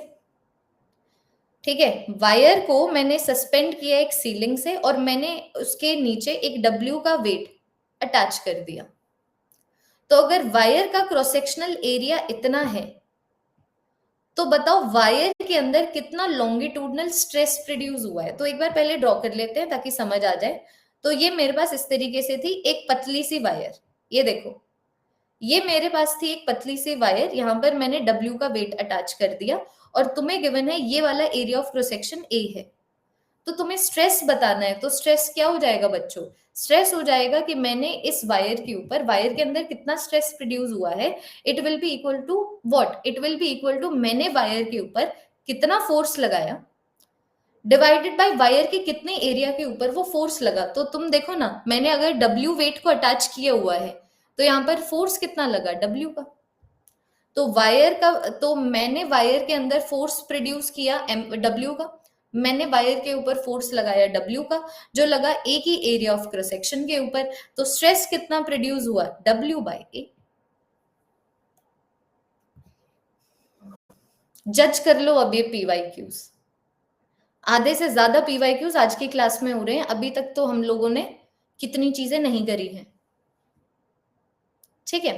ठीक है? वायर को मैंने सस्पेंड किया एक सीलिंग से, और मैंने उसके नीचे एक डब्ल्यू का वेट अटैच कर दिया। तो अगर वायर का क्रॉस सेक्शनल एरिया इतना है, तो बताओ वायर के अंदर कितना लॉन्गिट्यूडनल स्ट्रेस प्रोड्यूस हुआ है। तो एक बार पहले ड्रॉ कर लेते हैं ताकि समझ आ जाए। तो ये मेरे पास इस तरीके से थी एक पतली सी वायर, ये देखो, ये मेरे पास थी एक पतली सी वायर, यहां पर मैंने डब्ल्यू का वेट अटैच कर दिया, और तुम्हें गिवन है ये वाला area of cross section A है। तो तुम्हें स्ट्रेस बताना है, तो स्ट्रेस क्या हो जाएगा बच्चों? स्ट्रेस हो जाएगा कि मैंने इस वायर के ऊपर, वायर के अंदर कितना स्ट्रेस प्रोड्यूस हुआ है, it will be equal to what? It will be equal to मैंने वायर के ऊपर कितना फोर्स लगाया डिवाइडेड बाय वायर के कितने एरिया के ऊपर वो फोर्स लगा। तो तुम देखो ना, मैंने अगर डब्ल्यू वेट को अटैच किया हुआ है, तो यहाँ पर फोर्स कितना लगा? डब्ल्यू का। तो वायर का, तो मैंने वायर के अंदर फोर्स प्रोड्यूस किया डब्ल्यू का, मैंने वायर के ऊपर फोर्स लगाया डब्ल्यू का, जो लगा एक ही एरिया ऑफ क्रॉस सेक्शन के ऊपर। तो स्ट्रेस कितना प्रोड्यूस हुआ? डब्ल्यू बाय ए। जज कर लो अब ये पीवाईक्यूज। आधे से ज्यादा पीवाईक्यूज आज की क्लास में हो रहे हैं। अभी तक तो हम लोगों ने कितनी चीजें नहीं करी हैं, ठीक है?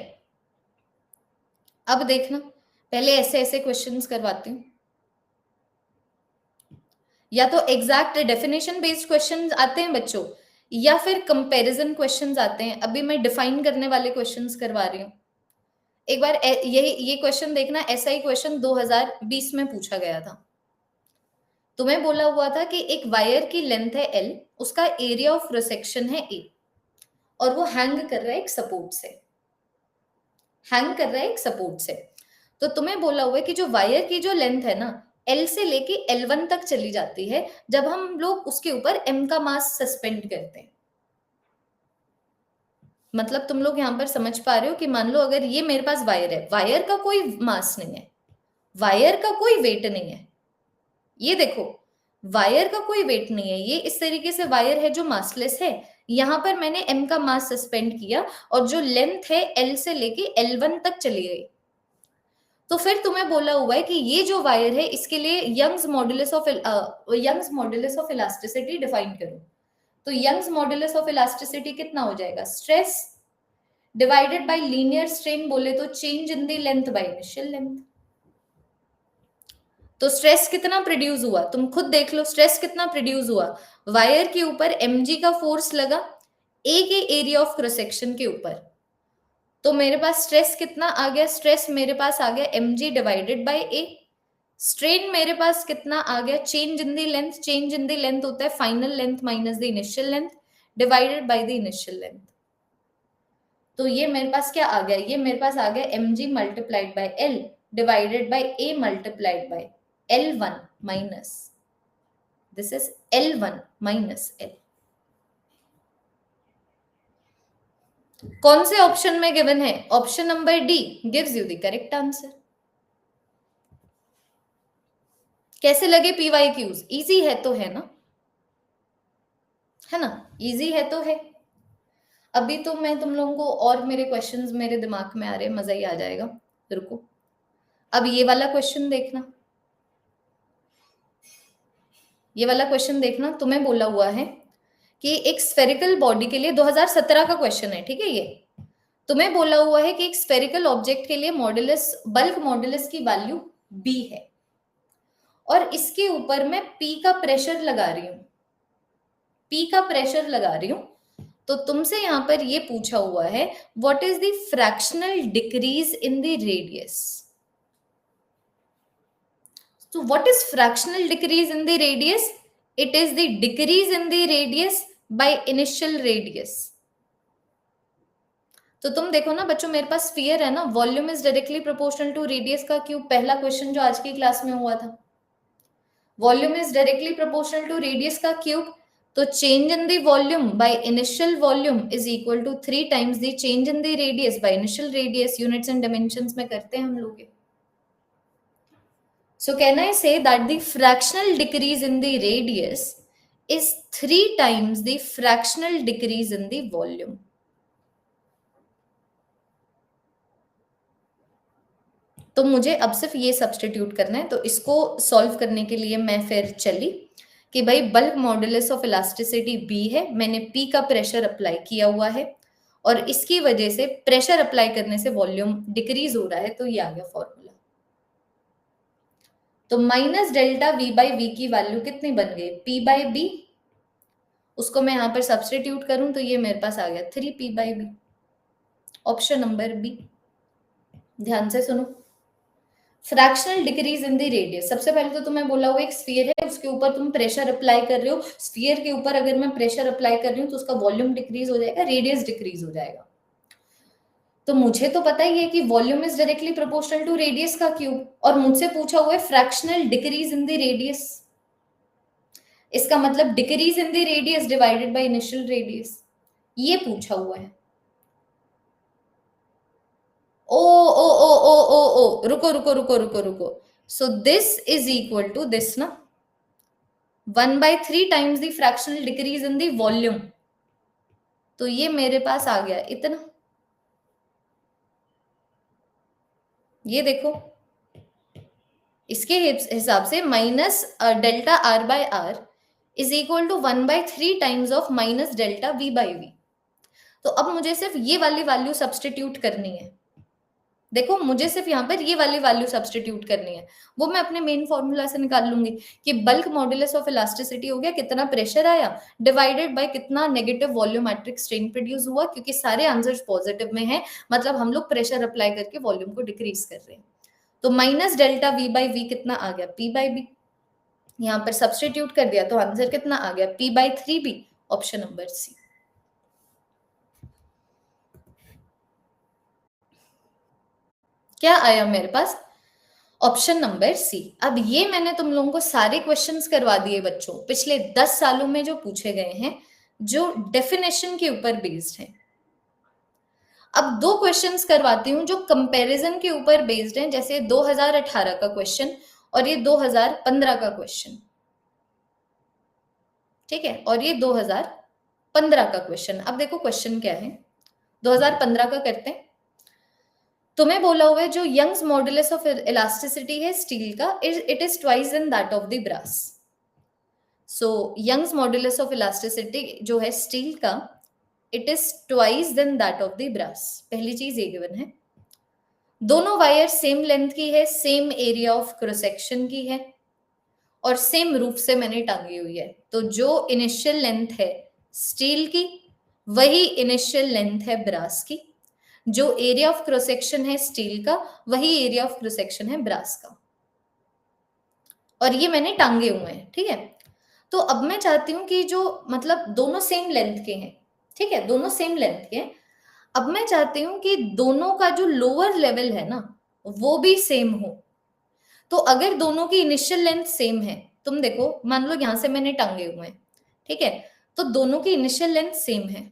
अब देखना, पहले ऐसे ऐसे क्वेश्चंस करवाती हूँ, या तो एग्जैक्ट डेफिनेशन बेस्ड क्वेश्चंस आते हैं बच्चों, या फिर कंपैरिजन क्वेश्चंस आते हैं। अभी मैं डिफाइन करने वाले क्वेश्चंस करवा रही हूँ। एक बार ये क्वेश्चन देखना, ऐसा ही क्वेश्चन 2020 में पूछा गया था। तुम्हें बोला हुआ था कि एक वायर की लेंथ है L, उसका एरिया ऑफ क्रॉस सेक्शन है A, और वो हैंग कर रहा है एक सपोर्ट से, हैंग कर रहा है एक सपोर्ट से। तो तुम्हें बोला हुआ है कि जो वायर की जो लेंथ है ना, L से लेके L1 तक चली जाती है, जब हम लोग उसके ऊपर M का मास सस्पेंड करते हैं। मतलब तुम लोग यहां पर समझ पा रहे हो कि मान लो अगर ये मेरे पास वायर है, वायर का कोई मास नहीं है, वायर का कोई वेट नहीं है, ये देखो, वायर का कोई वेट नहीं है, ये इस तरीके से वायर है जो मासलेस है। यहां पर मैंने M का मास सस्पेंड किया, और जो लेंथ है L से लेके L1 तक चली गई। तो फिर तुम्हें बोला हुआ है कि ये जो वायर है, इसके लिए Young's modulus of elasticity define करो। तो यंग्स मॉड्यूलस ऑफ इलास्टिसिटी कितना हो जाएगा? Stress divided by linear strain, बोले तो change in the length by initial length. तो स्ट्रेस कितना प्रोड्यूस हुआ, तुम खुद देख लो, स्ट्रेस कितना प्रोड्यूस हुआ? वायर के ऊपर mg का फोर्स लगा ए के एरिया ऑफ क्रॉस सेक्शन के ऊपर। तो मेरे पास स्ट्रेस कितना आ गया? स्ट्रेस मेरे पास आ गया mg divided by A. Strain मेरे पास कितना आ गया? Change in the length, change in the length होता है final length minus the initial length divided by the initial length. तो ये मेरे पास क्या आ गया, ये मेरे पास आ गया mg multiplied by l divided by a multiplied by L1 minus, this is L1 minus L। कौन से ऑप्शन में गिवन है? Option number D gives you the correct answer. कैसे लगे PYQs? इजी है तो है ना, है ना, इजी है तो है। अभी तो मैं तुम लोगों को और मेरे क्वेश्चंस मेरे दिमाग में आ रहे, मजा ही आ जाएगा। रुको, अब ये वाला क्वेश्चन देखना, ये वाला क्वेश्चन देखना। तुम्हें बोला हुआ है कि एक स्फेरिकल बॉडी के लिए, 2017 का क्वेश्चन है, ठीक है ये। तुम्हें बोला हुआ है कि एक स्फेरिकल ऑब्जेक्ट के लिए मॉडुलस, बल्क मॉडुलस की वैल्यू b है, और इसके ऊपर मैं p का प्रेशर लगा रही हूं, p का प्रेशर लगा रही हूं। तो तुमसे यहां पर ये पूछा हुआ है what is the fractional decrease in the radius. So what is fractional decrease in the radius? It is the decrease in the radius by initial radius. तो तुम देखो ना बच्चों, मेरे पास स्फीयर है ना, volume is directly proportional to radius का cube, पहला क्वेश्चन जो आज की क्लास में हुआ था। Volume is directly proportional to radius का क्यूब, तो change in the volume by initial volume is equal to 3 times the change in the radius by initial radius. Units and dimensions में करते हैं हम लोग। So can I say that the fractional decrease in the radius is 3 times the fractional decrease in the volume? तो मुझे अब सिर्फ ये सब्स्टिट्यूट करना है। तो इसको सॉल्व करने के लिए मैं फिर चली कि भाई bulk modulus of elasticity B है, मैंने P का प्रेशर अप्लाई किया हुआ है, और इसकी वजह से प्रेशर अप्लाई करने से वॉल्यूम डिक्रीज हो रहा है। तो ये आ गया फॉर्मूला। तो minus delta V by V की वैल्यू कितनी बन गई? P by B. उसको मैं यहां पर सब्स्टिट्यूट करूं तो ये मेरे पास आ गया 3P by B. Option number B. ध्यान से सुनो, fractional decrease in the radius. सबसे पहले तो तुम्हें बोला हुआ एक स्फीयर है, उसके ऊपर तुम प्रेशर अप्लाई कर रहे हो। स्फीयर के ऊपर अगर मैं प्रेशर अप्लाई कर रही हूँ तो उसका वॉल्यूम डिक्रीज हो जाएगा, रेडियस डिक्रीज हो जाएगा। तो मुझे तो पता ही है कि volume is directly proportional to radius का क्यूब, और मुझसे पूछा हुआ है fractional decrease in the radius. इसका मतलब decrease in the radius divided by initial radius, ये पूछा हुआ है। ओ ओ ओ ओ ओ ओ रुको रुको रुको रुको रुको। So this is equal to this ना, 1/3 times the fractional decrease in the volume. तो ये मेरे पास आ गया इतना। ये देखो, इसके हिसाब से minus delta R by R is equal to 1/3 times of minus delta V by V. तो अब मुझे सिर्फ ये वाली वैल्यू सब्स्टिट्यूट करनी है। देखो, मुझे सिर्फ यहाँ पर ये वाली वैल्यू सब्स्टिट्यूट करनी है, वो मैं अपने मेन फॉर्मूला से निकाल लूंगी कि बल्क मॉडुलस ऑफ इलास्टिसिटी हो गया कितना प्रेशर आया डिवाइडेड बाय कितना नेगेटिव वॉल्यूमेट्रिक स्ट्रेन प्रोड्यूस हुआ, क्योंकि सारे आंसर्स पॉजिटिव में हैं, मतलब हम लोग प्रेशर अप्लाई करके वॉल्यूम को डिक्रीज कर रहे हैं। तो minus delta V by V कितना आ गया? P by B. यहाँ पर सब्स्टिट्यूट कर दिया तो आंसर कितना आ गया? P by 3B। Option number C. क्या आया मेरे पास? ऑप्शन नंबर सी। अब ये मैंने तुम लोगों को सारे क्वेश्चंस करवा दिए बच्चों, पिछले 10 सालों में जो पूछे गए हैं, जो डेफिनेशन के ऊपर बेस्ड हैं। अब 2 क्वेश्चंस करवाती हूँ जो कंपैरिजन के ऊपर बेस्ड हैं, जैसे 2018 का क्वेश्चन और ये 2015 का क्वेश्चन, ठीक है, और ये 2015 का क्वेश्चन। अब देखो क्वेश्चन क्या है, 2015 का करते हैं। तुम्हें बोला हुआ है जो यंग्स मॉडुलस ऑफ इलास्टिसिटी है स्टील का, it is twice in that of the brass. So Young's modulus of elasticity जो है स्टील का, it is twice than that of the brass. पहली चीज ये गिवन है। दोनों वायर सेम लेंथ की है, same area of cross section की है, और सेम रूप से मैंने टांगी हुई है। तो जो इनिशियल लेंथ है स्टील की, वही इनिशियल लेंथ है ब्रास की। जो एरिया ऑफ क्रॉस सेक्शन है स्टील का, वही एरिया ऑफ क्रॉस सेक्शन है ब्रास का, और ये मैंने टांगे हुए हैं, ठीक है। तो अब मैं चाहती हूं कि जो मतलब दोनों सेम लेंथ के हैं, ठीक है, दोनों सेम लेंथ के हैं। अब मैं चाहती हूं कि दोनों का जो लोअर लेवल है ना वो भी सेम हो। तो अगर दोनों की इनिशियल लेंथ सेम है, तुम देखो मान लो यहां से मैंने टांगे हुए हैं, ठीक है, तो दोनों की इनिशियल लेंथ सेम है।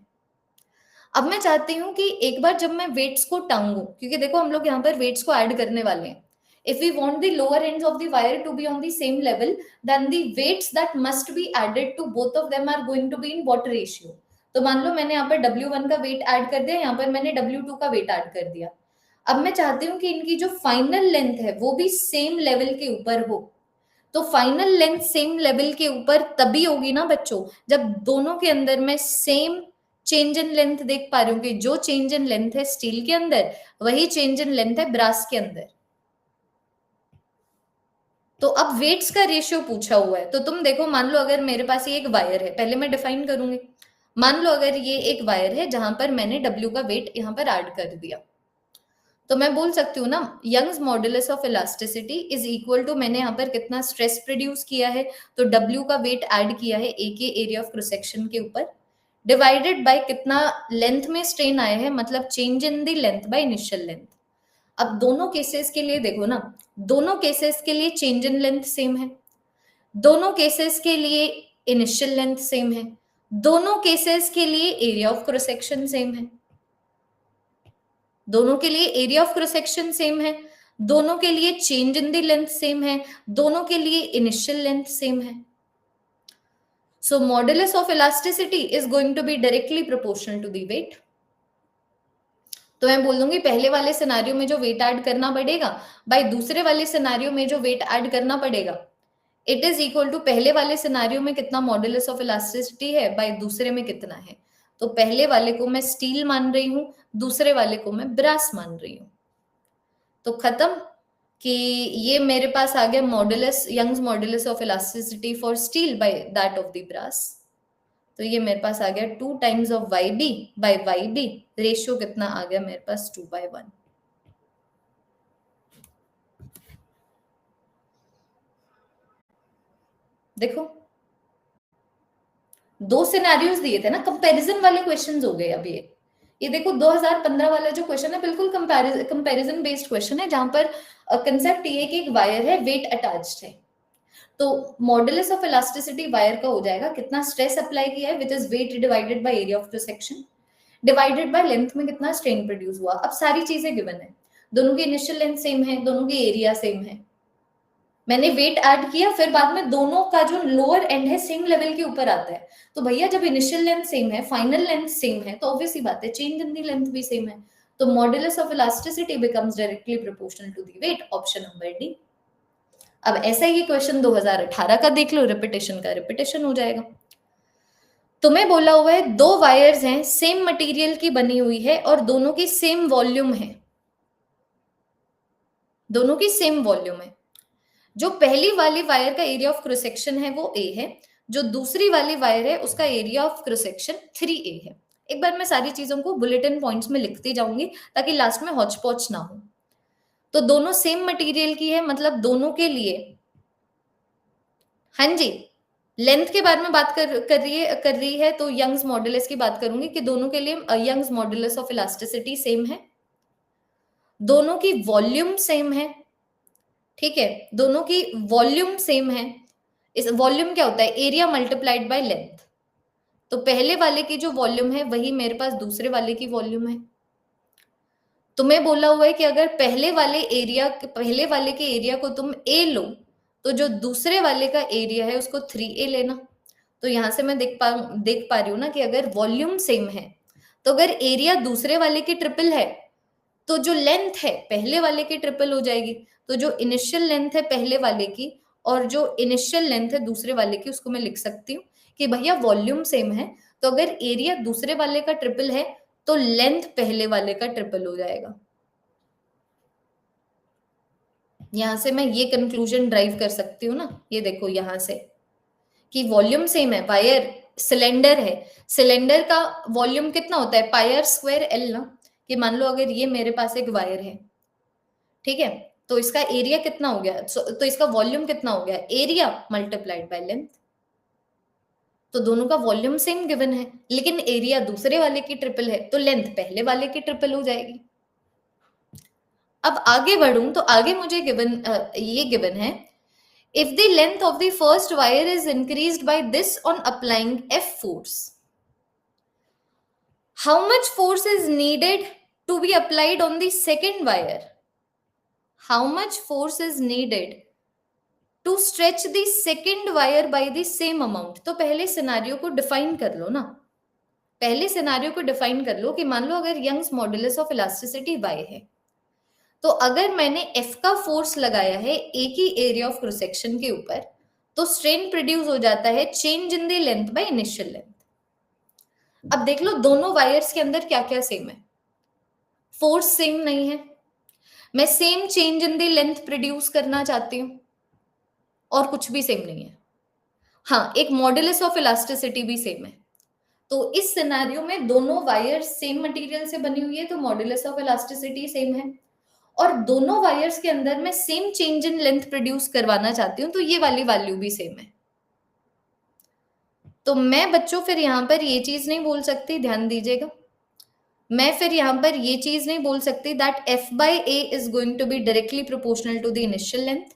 अब मैं चाहती हूँ कि एक बार जब मैं वेट्स को टांगू, क्योंकि देखो हम लोग यहाँ पर वेट्स को ऐड करने वाले हैं, if we want the lower ends of the wire to be on the same level, then the weights that must be added to both of them are going to be in what ratio. तो मान लो मैंने यहाँ पर W1 का wait add कर दिया, यहाँ पर मैंने W2 का वेट ऐड कर दिया। अब मैं चाहती हूँ कि इनकी जो फाइनल लेंथ है वो भी सेम लेवल के ऊपर हो। तो फाइनल लेंथ सेम लेवल के ऊपर तभी होगी ना बच्चों, जब दोनों के अंदर मैं सेम चेंज इन लेंथ देख पा रही हूँ कि जो चेंज इन लेंथ है स्टील के अंदर वही चेंज इन लेंथ है ब्रास के अंदर। तो अब वेट्स का रेशियो पूछा हुआ है, तो तुम देखो मान लो अगर मेरे पास ये एक वायर है, पहले मैं डिफाइन करूंगी। मान लो अगर ये एक वायर है जहां पर मैंने W का वेट यहां पर ऐड कर दिया, तो मैं बोल सकती हूँ ना Young's modulus of elasticity is equal to, मैंने यहाँ पर कितना स्ट्रेस प्रोड्यूस किया है, तो W का वेट ऐड किया है A के एरिया ऑफ क्रॉस सेक्शन के ऊपर, डिवाइडेड बाय कितना लेंथ में स्ट्रेन आया है, मतलब change in the length by initial length. अब दोनों केसेस के लिए देखो ना, दोनों केसेस के लिए चेंज इन लेंथ सेम है, दोनों केसेस के लिए इनिशियल लेंथ सेम है, दोनों केसेस के लिए area of cross section same है, दोनों के लिए area of cross section same है, दोनों के लिए change in the length same है, दोनों के लिए इनिशियल लेंथ सेम है। So modulus of elasticity is going to be directly proportional to the weight. तो मैं बोल दूंगी पहले वाले सिनारियो में जो वेट ऐड करना पड़ेगा बाय दूसरे वाले सिनारियो में जो वेट ऐड करना पड़ेगा, इट इज इक्वल टू पहले वाले सिनारियो में कितना मॉडुलस ऑफ इलास्टिसिटी है बाय दूसरे में कितना है। तो पहले वाले को मैं स्टील मान रही हूं, दूसरे वाले को मैं ब्रास मान रही हूं। तो खत्म कि ये मेरे पास आ गया modulus, Young's modulus of elasticity for steel by that of the brass. तो ये मेरे पास आ गया 2 times of YB by YB, ratio कितना आ गया मेरे पास 2/1। देखो दो सिनेरियोज दिए थे ना, कंपैरिजन वाले क्वेश्चंस हो गए। अब ये देखो 2015 वाला जो क्वेश्चन है बिल्कुल कंपैरिजन बेस्ड क्वेश्चन है, जहां पर कंसेप्ट ये कि एक वायर है, वेट अटैच्ड है, तो मॉडुलस ऑफ इलास्टिसिटी वायर का हो जाएगा कितना स्ट्रेस अप्लाई किया है, which is weight divided by area of the section divided by length में कितना स्ट्रेन प्रोड्यूस हुआ। अब सारी चीजें गिवन है, दोनों की इनिशियल लेंथ सेम है, दोनों की एरिया सेम है, मैंने वेट ऐड किया, फिर बाद में दोनों का जो लोअर एंड है सेम लेवल के ऊपर आता है। तो भैया जब इनिशियल लेंथ सेम है, फाइनल लेंथ सेम है, तो ऑब्वियस सी बात है चेंज इन दी लेंथ भी सेम है। तो modulus of elasticity becomes directly proportional to the weight, option number D. अब ऐसा ही क्वेश्चन 2018 का देख लो, रिपीटेशन का रिपीटेशन हो जाएगा। तुम्हें बोला हुआ है दो वायर्स हैं, सेम मटेरियल की बनी हुई है और दोनों की सेम वॉल्यूम है, दोनों की सेम वॉल्यूम है। जो पहली वाली वायर का एरिया ऑफ क्रॉस सेक्शन है वो A है, जो दूसरी वाली वायर है उसका area of cross section 3A है। एक बार मैं सारी चीजों को बुलेटिन पॉइंट्स में लिखती जाऊंगी ताकि लास्ट में हौच पौच ना हो। तो दोनों सेम मटेरियल की है, मतलब दोनों के लिए, हाँ जी, लेंथ के बारे में बात कर रही है तो यंग्स मॉडुलस की बात करूंगी कि दोनों के लिए Young's modulus of elasticity same है, दोनों की वॉल्यूम सेम है, ठीक है, दोनों की वॉल्यूम सेम है। इस वॉल्यूम क्या होता है, एरिया मल्टीप्लाइड बाय लेंथ। तो पहले वाले की जो वॉल्यूम है वही मेरे पास दूसरे वाले की वॉल्यूम है। तुम्हें बोला हुआ है कि अगर पहले वाले के एरिया को तुम A लो, तो जो दूसरे वाले का एरिया है उसको 3A लेना। तो यहां से मैं देख पा रही हूं ना कि अगर वॉल्यूम सेम है, तो अगर एरिया दूसरे वाले की ट्रिपल है, तो जो लेंथ है पहले वाले की ट्रिपल हो जाएगी। तो जो इनिशियल लेंथ है पहले वाले की और जो इनिशियल लेंथ है दूसरे वाले की, उसको मैं लिख सकती हूँ कि भैया वॉल्यूम सेम है, तो अगर एरिया दूसरे वाले का ट्रिपल है तो लेंथ पहले वाले का ट्रिपल हो जाएगा। यहां से मैं ये कंक्लूजन ड्राइव कर सकती हूँ ना, ये देखो यहां से कि वॉल्यूम सेम है, वायर सिलेंडर है, सिलेंडर का वॉल्यूम कितना होता है πr²L ना, कि मान लो अगर ये मेरे पास एक वायर है, ठीक है, तो इसका एरिया कितना हो गया, तो इसका वॉल्यूम कितना हो गया, एरिया मल्टीप्लाइड बाय लेंथ। तो दोनों का वॉल्यूम सेम गिवन है, लेकिन एरिया दूसरे वाले की ट्रिपल है, तो लेंथ पहले वाले की ट्रिपल हो जाएगी। अब आगे बढ़ूं तो आगे मुझे ये गिवन है, if the length of the first wire is increased by this on applying F force, how much force is needed to be applied on the second wire? How much force is needed to stretch the second wire by the same amount? तो पहले scenario को define कर लो ना, पहले scenario को define कर लो कि मान लो अगर Young's modulus of elasticity y है, तो अगर मैंने F का फोर्स लगाया है एक ही एरिया ऑफ क्रॉस सेक्शन के ऊपर, तो स्ट्रेन प्रोड्यूस हो जाता है change in the length by initial length. अब देख लो दोनों वायर्स के अंदर क्या क्या सेम है, फोर्स सेम नहीं है, मैं same change in the length produce करना चाहती हूं और कुछ भी सेम नहीं है। हाँ, एक मॉडुलस ऑफ इलास्टिसिटी भी सेम है, तो इस सिनेरियो में दोनों वायर्स सेम मटेरियल से बनी हुई है, तो मॉडुलस ऑफ इलास्टिसिटी सेम है, और दोनों वायर्स के अंदर मैं same change in length produce करवाना चाहती हूँ, तो ये वाली वैल्यू भी सेम है। तो मैं बच्चों फिर यहां पर ये चीज नहीं बोल सकती, ध्यान दीजिएगा, मैं फिर यहां पर ये चीज नहीं बोल सकती that F by A is going to be directly proportional to the initial length.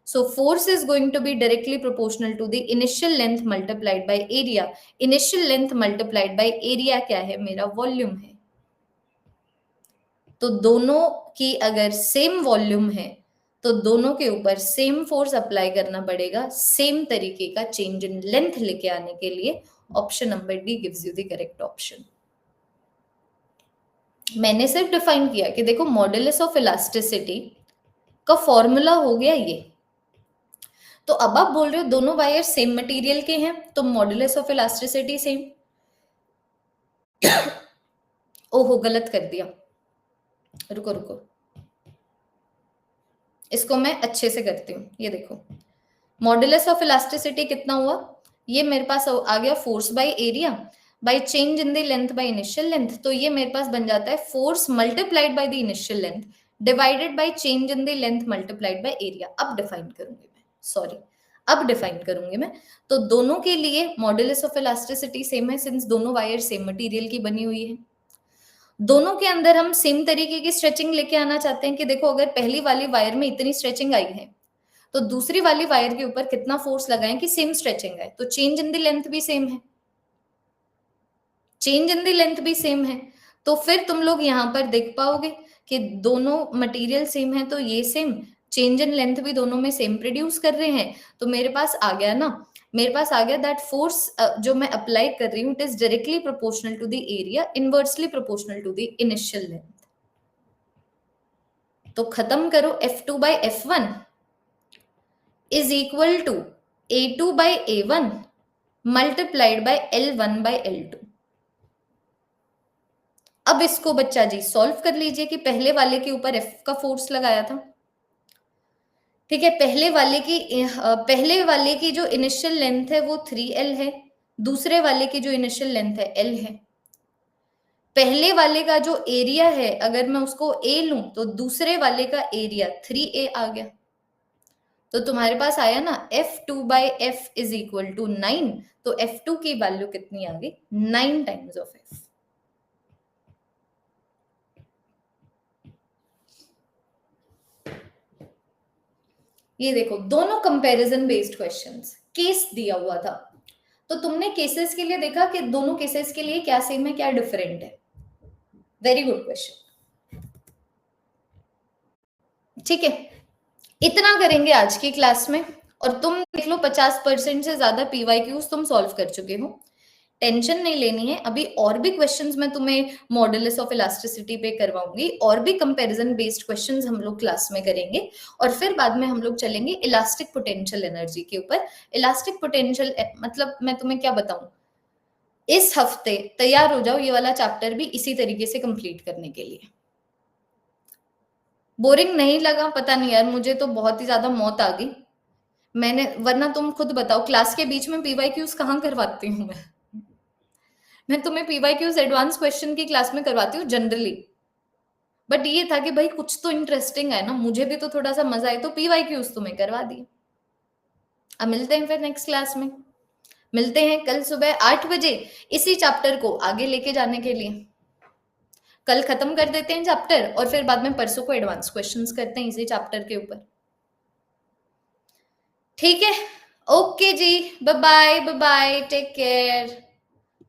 So force is going to be directly proportional to the initial length multiplied by area. Initial length multiplied by area क्या है? मेरा volume है। तो दोनों की अगर same volume है तो दोनों के ऊपर सेम फोर्स अप्लाई करना पड़ेगा, सेम तरीके का चेंज इन लेंथ लेके आने के लिए। Option number D gives you the correct option. मैंने सिर्फ डिफाइन किया कि देखो मॉडुलस ऑफ इलास्टिसिटी का फॉर्मूला हो गया ये, तो अब आप बोल रहे हो दोनों वायर सेम मटेरियल के हैं तो मॉडुलस ऑफ इलास्टिसिटी सेम। ओहो गलत कर दिया, रुको रुको, इसको मैं अच्छे से करती हूँ। ये देखो मॉडुलस ऑफ इलास्टिसिटी कितना हुआ, ये मेरे पास आ गया force by area by change in the length by initial length, तो ये मेरे पास बन जाता है force multiplied by the initial length divided by change in the length multiplied by area. अब डिफाइन करूंगी मैं, सॉरी अब डिफाइन करूंगी मैं। तो दोनों के लिए मॉडुलस ऑफ इलास्टिसिटी सेम है, सिंस दोनों वायर सेम मटेरियल की बनी हुई है। दोनों के अंदर हम सेम तरीके की स्ट्रेचिंग लेके आना चाहते हैं कि देखो अगर पहली वाली वायर में इतनी स्ट्रेचिंग आई है तो दूसरी वाली वायर के ऊपर कितना फोर्स लगाएं कि सेम स्ट्रेचिंग आए, तो चेंज इन द लेंथ भी सेम है, चेंज इन द लेंथ भी सेम है। तो फिर तुम लोग यहां पर देख पाओगे कि दोनों मटेरियल सेम है, तो ये सेम, चेंज इन लेंथ भी दोनों में सेम प्रोड्यूस कर रहे हैं, तो मेरे पास आ गया ना, मेरे पास आ गया दैट फोर्स जो मैं अप्लाई कर रही हूँ it is directly proportional to the area, inversely proportional to the initial length. तो खत्म करो, F2 by F1 is equal to A2 by A1 multiplied by L1 by L2। अब इसको बच्चा जी सॉल्व कर लीजिए कि पहले वाले के ऊपर F का फोर्स लगाया था, ठीक है, पहले वाले की जो इनिशियल लेंथ है वो 3L है, दूसरे वाले की जो इनिशियल लेंथ है L है। पहले वाले का जो एरिया है अगर मैं उसको A लूं तो दूसरे वाले का एरिया 3A आ गया, तो तुम्हारे पास आया ना F2 by F is equal to 9, तो F2 की वैल्यू कितनी आ गई, 9 टाइम्स ऑफ F। ये देखो दोनों कंपैरिजन बेस्ड क्वेश्चंस, केस दिया हुआ था, तो तुमने केसेस के लिए देखा कि दोनों केसेस के लिए क्या सेम है क्या डिफरेंट है। वेरी गुड क्वेश्चन, ठीक है, इतना करेंगे आज की क्लास में। और तुम देख लो 50% से ज्यादा पीवाईक्यूज तुम सॉल्व कर चुके हो, टेंशन नहीं लेनी है। अभी और भी क्वेश्चंस मैं तुम्हें मॉडुलस ऑफ इलास्टिसिटी पे करवाऊंगी, और भी कंपैरिजन बेस्ड क्वेश्चंस हम लोग क्लास में करेंगे, और फिर बाद में हम लोग चलेंगे इलास्टिक पोटेंशियल एनर्जी के ऊपर। इलास्टिक पोटेंशियल मतलब मैं तुम्हें क्या बताऊं, इस हफ्ते तैयार हो जाओ ये वाला चैप्टर भी इसी तरीके से कंप्लीट करने के लिए। बोरिंग नहीं लगा? पता नहीं यार, मुझे तो बहुत ही ज्यादा मौत आ गई। वरना तुम खुद बताओ क्लास के बीच में पीवाईक्यूज कहाँ करवाती हूँ मैं तुम्हें पीवाईक्यूज एडवांस क्वेश्चन की क्लास में करवाती हूँ जनरली, बट ये था कि भाई कुछ तो इंटरेस्टिंग है ना, मुझे भी तो थोड़ा सा मजा आए, तो पीवाईक्यूज तुम्हें करवा दिए। अब मिलते हैं फिर नेक्स्ट क्लास में। मिलते हैं कल सुबह 8 बजे इसी चैप्टर को आगे लेके जाने के लिए। कल खत्म कर देते हैं चैप्टर और फिर बाद में परसों को एडवांस क्वेश्चंस करते हैं इसी चैप्टर के ऊपर। ठीक है, ओके जी, bye bye, bye bye, take care,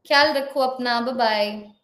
ख्याल रखो अपना, बाय बाय।